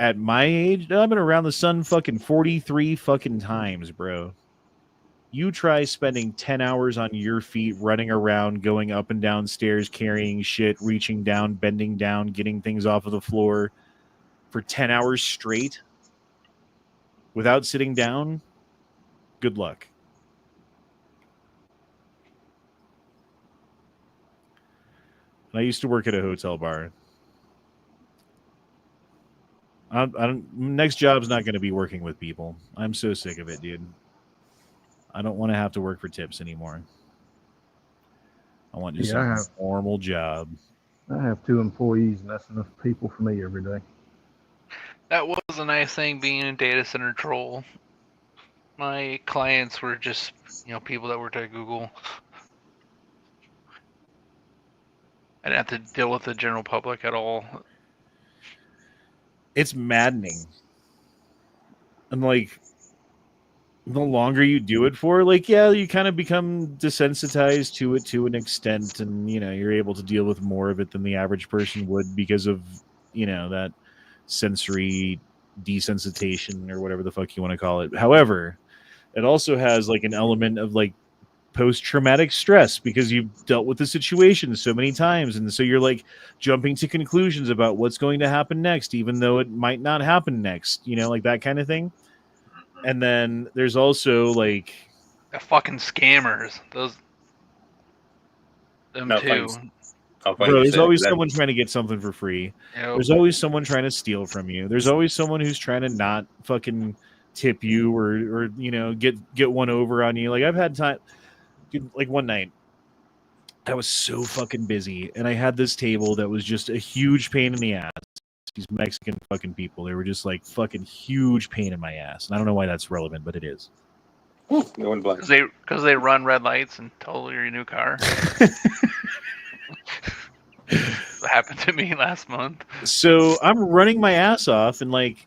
B: at my age, I've been around the sun fucking 43 fucking times, bro. You try spending 10 hours on your feet, running around, going up and down stairs, carrying shit, reaching down, bending down, getting things off of the floor for 10 hours straight without sitting down. Good luck. I used to work at a hotel bar. Next job's not going to be working with people. I'm so sick of it, dude. I don't want to have to work for tips anymore. I want just a normal job.
H: I have 2 employees, and that's enough people for me every day.
D: That was a nice thing being a data center troll. My clients were just, people that worked at Google. I didn't have to deal with the general public at all.
B: It's maddening. And like, the longer you do it for, like, yeah, you kind of become desensitized to it to an extent, and you're able to deal with more of it than the average person would because of that sensory desensitization or whatever the fuck you want to call it. However, it also has like an element of like post-traumatic stress because you've dealt with the situation so many times, and so you're like jumping to conclusions about what's going to happen next, even though it might not happen next, like that kind of thing. And then there's also like
D: the fucking scammers. Them too.
B: Bro, there's always someone trying to get something for free. Yep. There's always someone trying to steal from you. There's always someone who's trying to not fucking tip you or get one over on you. Like I've had time, dude, like one night I was so fucking busy and I had this table that was just a huge pain in the ass. These Mexican fucking people, they were just like fucking huge pain in my ass. And I don't know why that's relevant, but it is.
D: Because they run red lights and total your new car. That happened to me last month.
B: So I'm running my ass off, and like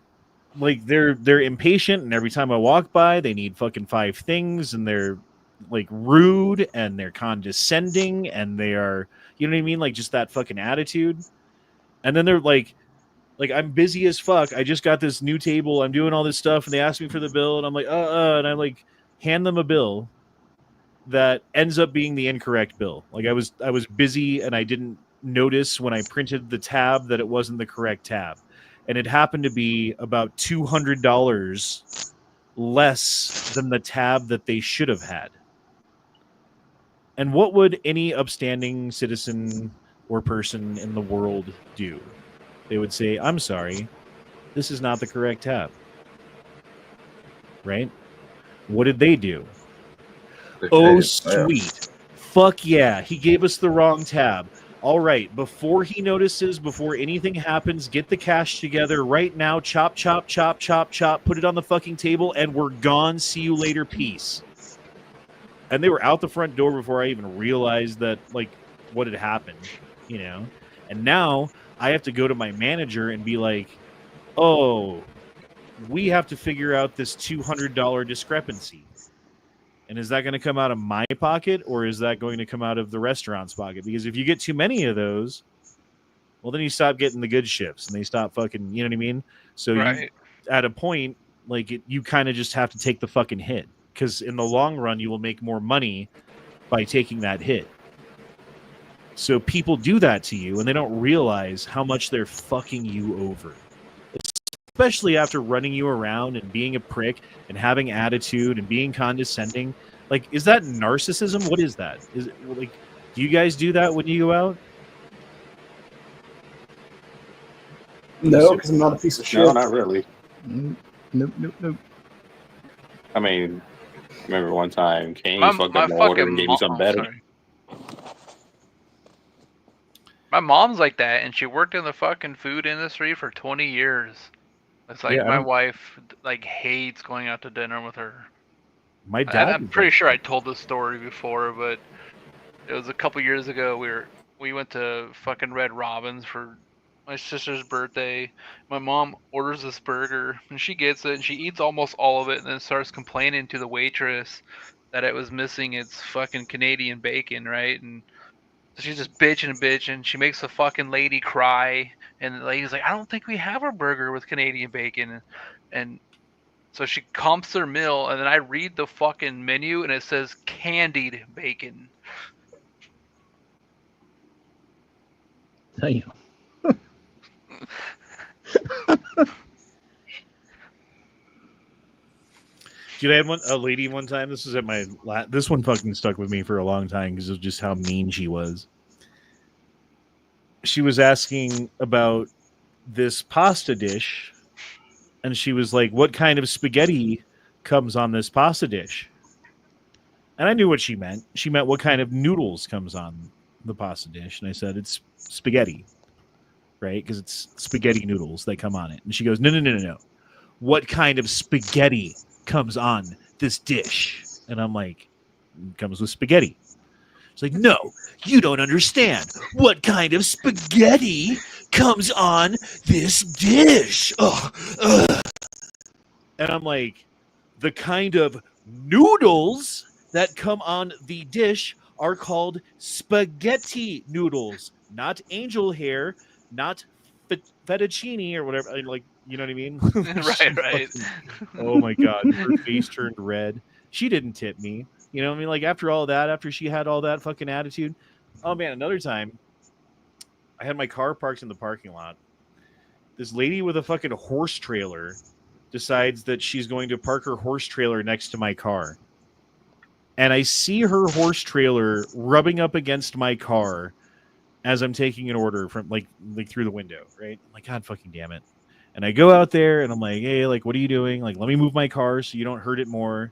B: they're impatient, and every time I walk by, they need fucking 5 things, and they're like rude, and they're condescending, and they are, you know what I mean, like just that fucking attitude. And then they're like I'm busy as fuck. I just got this new table. I'm doing all this stuff, and they ask me for the bill, and I'm like, and I like hand them a bill that ends up being the incorrect bill. Like I was busy, and I didn't notice when I printed the tab that it wasn't the correct tab, and it happened to be about $200 less than the tab that they should have had. And what would any upstanding citizen or person in the world do? They would say, I'm sorry, this is not the correct tab. Right? What did they do? Oh, sweet. Fuck yeah, he gave us the wrong tab. All right, before he notices, before anything happens, get the cash together right now. Chop, chop, chop, chop, chop. Put it on the fucking table, and we're gone. See you later. Peace. And they were out the front door before I even realized that, like, what had happened, you know? And now I have to go to my manager and be like, oh, we have to figure out this $200 discrepancy. And is that going to come out of my pocket, or is that going to come out of the restaurant's pocket? Because if you get too many of those, well, then you stop getting the good shifts, and they stop fucking, you know what I mean? So you, at a point, like, you kind of just have to take the fucking hit. Because in the long run, you will make more money by taking that hit. So people do that to you, and they don't realize how much they're fucking you over. Especially after running you around and being a prick and having attitude and being condescending. Like, is that narcissism? What is that? Is it, like, do you guys do that when you go out?
E: No, because I'm not a piece of shit.
G: No, not really.
H: Nope.
G: I mean, I remember one time Kane
D: My
G: fucked up my order and gave me something better.
D: sorry. My mom's like that, and she worked in the fucking food industry for 20 years. It's like my wife like hates going out to dinner with her.
B: My dad.
D: I'm pretty sure I told this story before, but it was a couple years ago. We went to fucking Red Robin's for my sister's birthday. My mom orders this burger, and she gets it, and she eats almost all of it, and then starts complaining to the waitress that it was missing its fucking Canadian bacon, right? And so she's just bitching. She makes the fucking lady cry, and the lady's like, "I don't think we have a burger with Canadian bacon." And so she comps her meal, and then I read the fucking menu, and it says candied bacon.
H: Damn.
B: Dude, I had a lady one time. This was at my this one fucking stuck with me for a long time because of just how mean she was. She was asking about this pasta dish, and she was like, "What kind of spaghetti comes on this pasta dish?" And I knew what she meant. She meant what kind of noodles comes on the pasta dish, and I said it's spaghetti, right? Because it's spaghetti noodles that come on it. And she goes, "No. What kind of spaghetti comes on this dish?" And I'm like, "It comes with spaghetti." She's like, "No, you don't understand. What kind of spaghetti comes on this dish?" Ugh. And I'm like, "The kind of noodles that come on the dish are called spaghetti noodles, not angel hair, not fettuccine or whatever." Like, you know what I mean?
D: Right.
B: Oh my God, her face turned red. She didn't tip me. You know what I mean? Like, after all that, after she had all that fucking attitude. Oh man, another time, I had my car parked in the parking lot. This lady with a fucking horse trailer decides that she's going to park her horse trailer next to my car. And I see her horse trailer rubbing up against my car as I'm taking an order from like through the window, right? I'm like, God fucking damn it. And I go out there and I'm like, "Hey, like, what are you doing? Like, let me move my car so you don't hurt it more."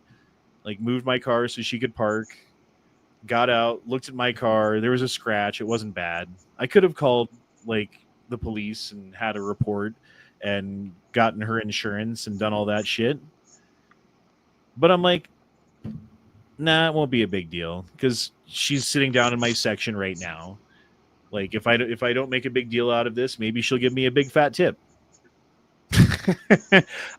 B: Like, moved my car so she could park. Got out, looked at my car. There was a scratch. It wasn't bad. I could have called like the police and had a report and gotten her insurance and done all that shit. But I'm like, nah, it won't be a big deal because she's sitting down in my section right now. Like, if I don't make a big deal out of this, maybe she'll give me a big fat tip.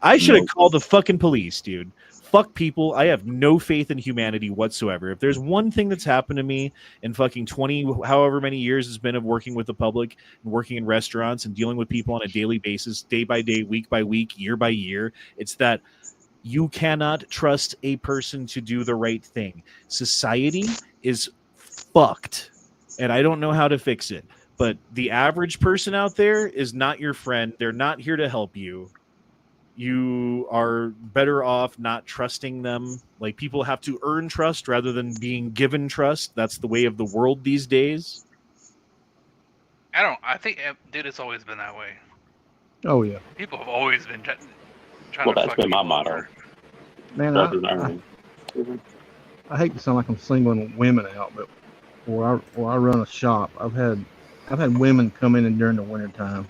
B: I should have called the fucking police, dude. Fuck people. I have no faith in humanity whatsoever. If there's one thing that's happened to me in fucking 20, however many years it's been of working with the public and working in restaurants and dealing with people on a daily basis, day by day, week by week, year by year, it's that you cannot trust a person to do the right thing. Society is fucked, and I don't know how to fix it. But the average person out there is not your friend. They're not here to help you. You are better off not trusting them. Like, people have to earn trust rather than being given trust. That's the way of the world these days.
D: I think, dude, it's always been that way.
H: Oh yeah.
D: People have always been trying
G: Well,
D: to
G: that's
D: fuck
G: been my
D: people
G: motto.
D: over.
H: Man, I hate to sound like I'm singling women out, but where I run a shop, I've had I've had women come in during the wintertime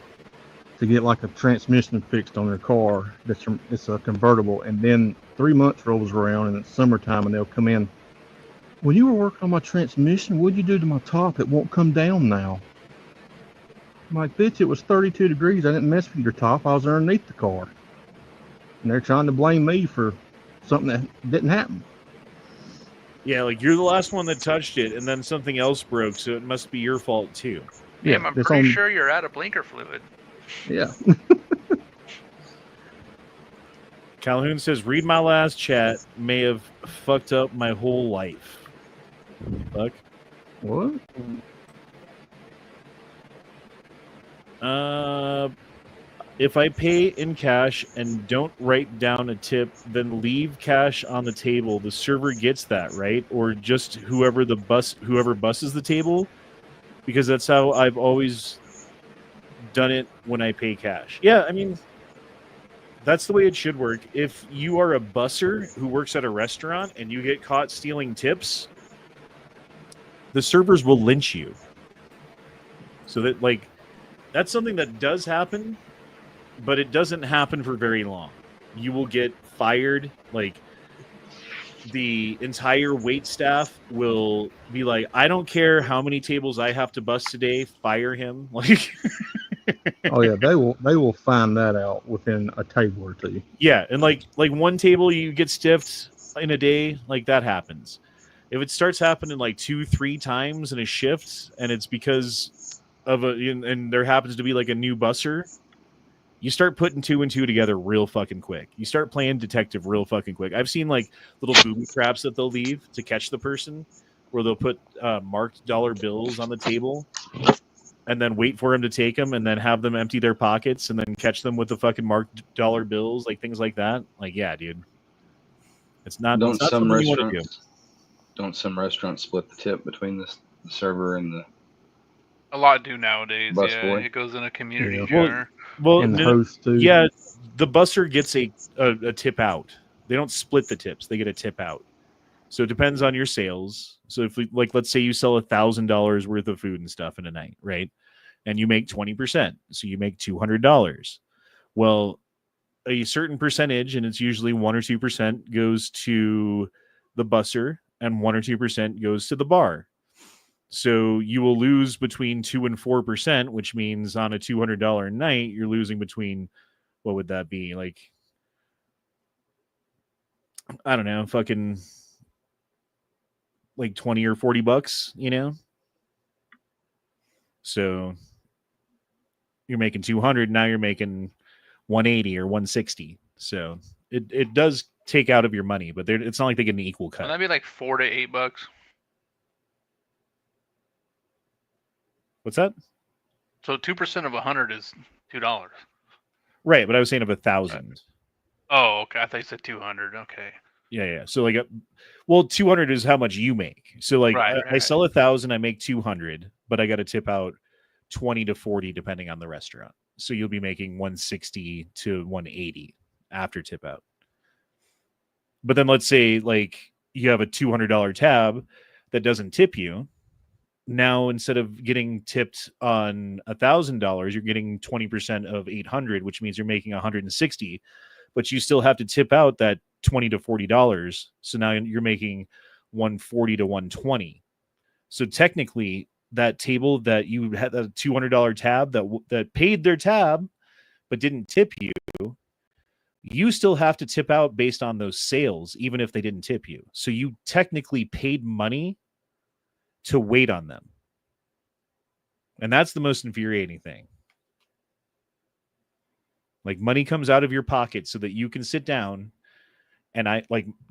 H: to get like a transmission fixed on their car. It's a convertible, and then 3 months rolls around and it's summertime, and they'll come in. When you were working on my transmission, what'd you do to my top? It won't come down now. I'm like, bitch, it was 32 degrees. I didn't mess with your top. I was underneath the car. And they're trying to blame me for something that didn't happen.
B: Yeah, like you're the last one that touched it, and then something else broke, so it must be your fault too.
D: Damn, I'm pretty sure you're out of blinker fluid.
H: Yeah.
B: Calhoun says, read my last chat. May have fucked up my whole life. Fuck.
H: What?
B: If I pay in cash and don't write down a tip, then leave cash on the table, the server gets that, right? Or just whoever busses the table? Because that's how I've always done it when I pay cash. Yeah, I mean, that's the way it should work. If you are a busser who works at a restaurant and you get caught stealing tips, the servers will lynch you. So that, like, that's something that does happen, but it doesn't happen for very long. You will get fired. Like, the entire wait staff will be like, I don't care how many tables I have to bust today, fire him. Like,
H: oh yeah, they will find that out within a table or two.
B: Yeah, and like one table you get stiffed in a day, like that happens. If it starts happening like 2-3 times in a shift, and it's because of and there happens to be like a new busser, you start putting 2 and 2 together real fucking quick. You start playing detective real fucking quick. I've seen like little booby traps that they'll leave to catch the person, where they'll put marked dollar bills on the table and then wait for him to take them and then have them empty their pockets and then catch them with the fucking marked dollar bills, like things like that. Like, yeah, dude. It's not something you want to do.
C: Don't some restaurants split the tip between the server and the
D: A lot do nowadays.
C: bus
D: Yeah,
C: boy?
D: it goes in a community
H: Yeah.
D: jar.
B: Well,
H: And the host too.
B: yeah, the busser gets a tip out. They don't split the tips; they get a tip out. So it depends on your sales. So if we, like, let's say you sell $1,000 worth of food and stuff in a night, right? And you make 20%, so you make $200. Well, a certain percentage, and it's usually 1 or 2%, goes to the busser, and 1 or 2% goes to the bar. So you will lose between 2 and 4%, which means on a $200 night, you're losing between, what would that be? Like, I don't know, fucking like 20 or 40 bucks, you know? So you're making 200, now you're making 180 or 160. So it does take out of your money, but it's not like they get an equal cut.
D: Wouldn't that be like $4 to $8?
B: What's that?
D: So 2% of 100 is $2.
B: Right, but I was saying of 1,000.
D: Oh, okay. I thought you said 200. Okay.
B: Yeah. So like, well, 200 is how much you make. So like,
D: Right,
B: I sell 1,000, I make 200, but I got to tip out 20 to 40 depending on the restaurant. So you'll be making 160 to 180 after tip out. But then let's say like you have a $200 tab that doesn't tip you. Now instead of getting tipped on $1,000, you're getting 20% of 800, which means you're making 160. But you still have to tip out that $20 to $40. So now you're making 140 to 120. So technically, that table that you had, a $200 tab that paid their tab but didn't tip you, you still have to tip out based on those sales, even if they didn't tip you. So you technically paid money to wait on them. And that's the most infuriating thing. Like, money comes out of your pocket so that you can sit down, and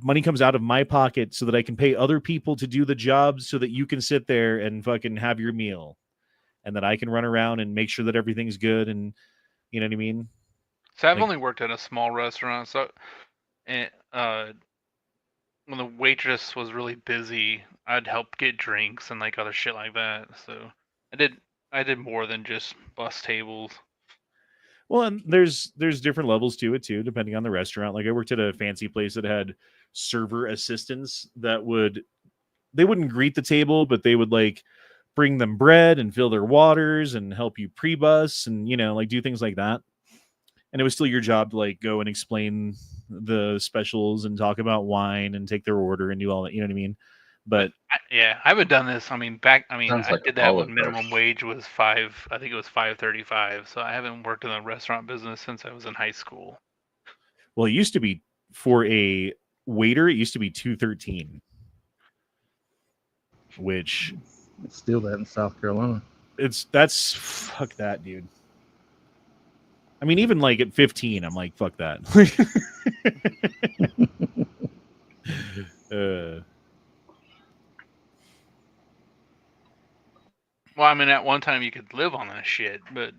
B: money comes out of my pocket so that I can pay other people to do the job so that you can sit there and fucking have your meal, and that I can run around and make sure that everything's good. And you know what I mean?
D: So I've only worked at a small restaurant, so and when the waitress was really busy, I'd help get drinks and like other shit like that. So I did more than just bus tables.
B: Well, and there's different levels to it too, depending on the restaurant. Like, I worked at a fancy place that had server assistants that they wouldn't greet the table, but they would like bring them bread and fill their waters and help you pre-bus and, like do things like that. And it was still your job to like go and explain the specials and talk about wine and take their order and do all that. You know what I mean? But
D: I haven't done this. I mean,
C: Sounds
D: I
C: like
D: did
C: a
D: that
C: Polo
D: when minimum wage was I think it was $5.35. So I haven't worked in the restaurant business since I was in high school.
B: well, it used to be for a waiter, it used to be $2.13, which
H: It's still that in South Carolina.
B: that's fuck that, dude. I mean, even like at 15, I'm like, fuck that.
D: Well, I mean, at one time you could live on that shit, but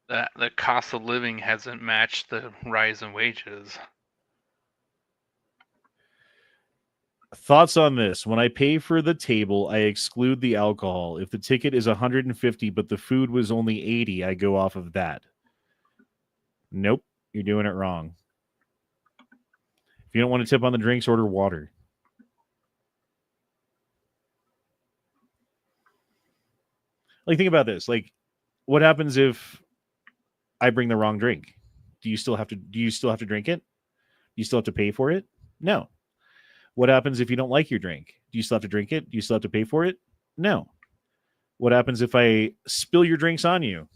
D: the cost of living hasn't matched the rise in wages.
B: Thoughts on this? When I pay for the table, I exclude the alcohol. If the ticket is 150, but the food was only 80, I go off of that. Nope, you're doing it wrong. If you don't want to tip on the drinks, order water. Like, think about this. Like, what happens if I bring the wrong drink? Do you still have to drink it? Do you still have to pay for it? No. What happens if you don't like your drink? Do you still have to drink it? Do you still have to pay for it? No. What happens if I spill your drinks on you?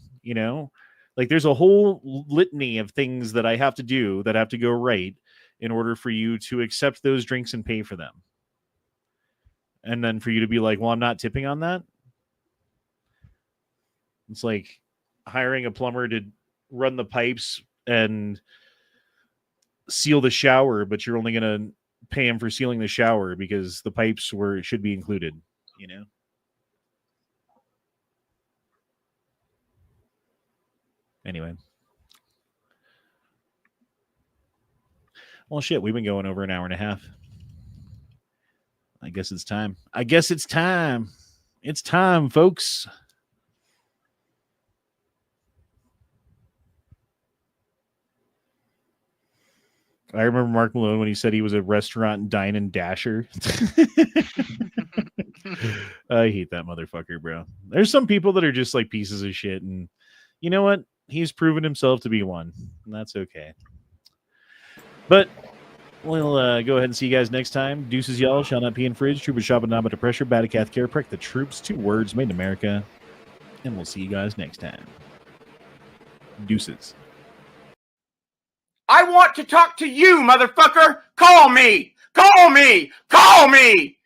B: Like there's a whole litany of things that I have to do that have to go right in order for you to accept those drinks and pay for them. And then for you to be like, well, I'm not tipping on that. It's like hiring a plumber to run the pipes and seal the shower, but you're only going to pay him for sealing the shower because the pipes should be included, Anyway. Well, shit, we've been going over an hour and a half. I guess it's time. It's time, folks. I remember Mark Malone when he said he was a restaurant dine and dasher. I hate that motherfucker, bro. There's some people that are just like pieces of shit, and you know what? He's proven himself to be one, and that's okay. But we'll go ahead and see you guys next time. Deuces, y'all. Shall not pee in fridge. Troopers shopping not but to pressure. Batacath care prick the troops. 2 words made in America. And we'll see you guys next time. Deuces.
I: I want to talk to you, motherfucker! Call me! Call me! Call me!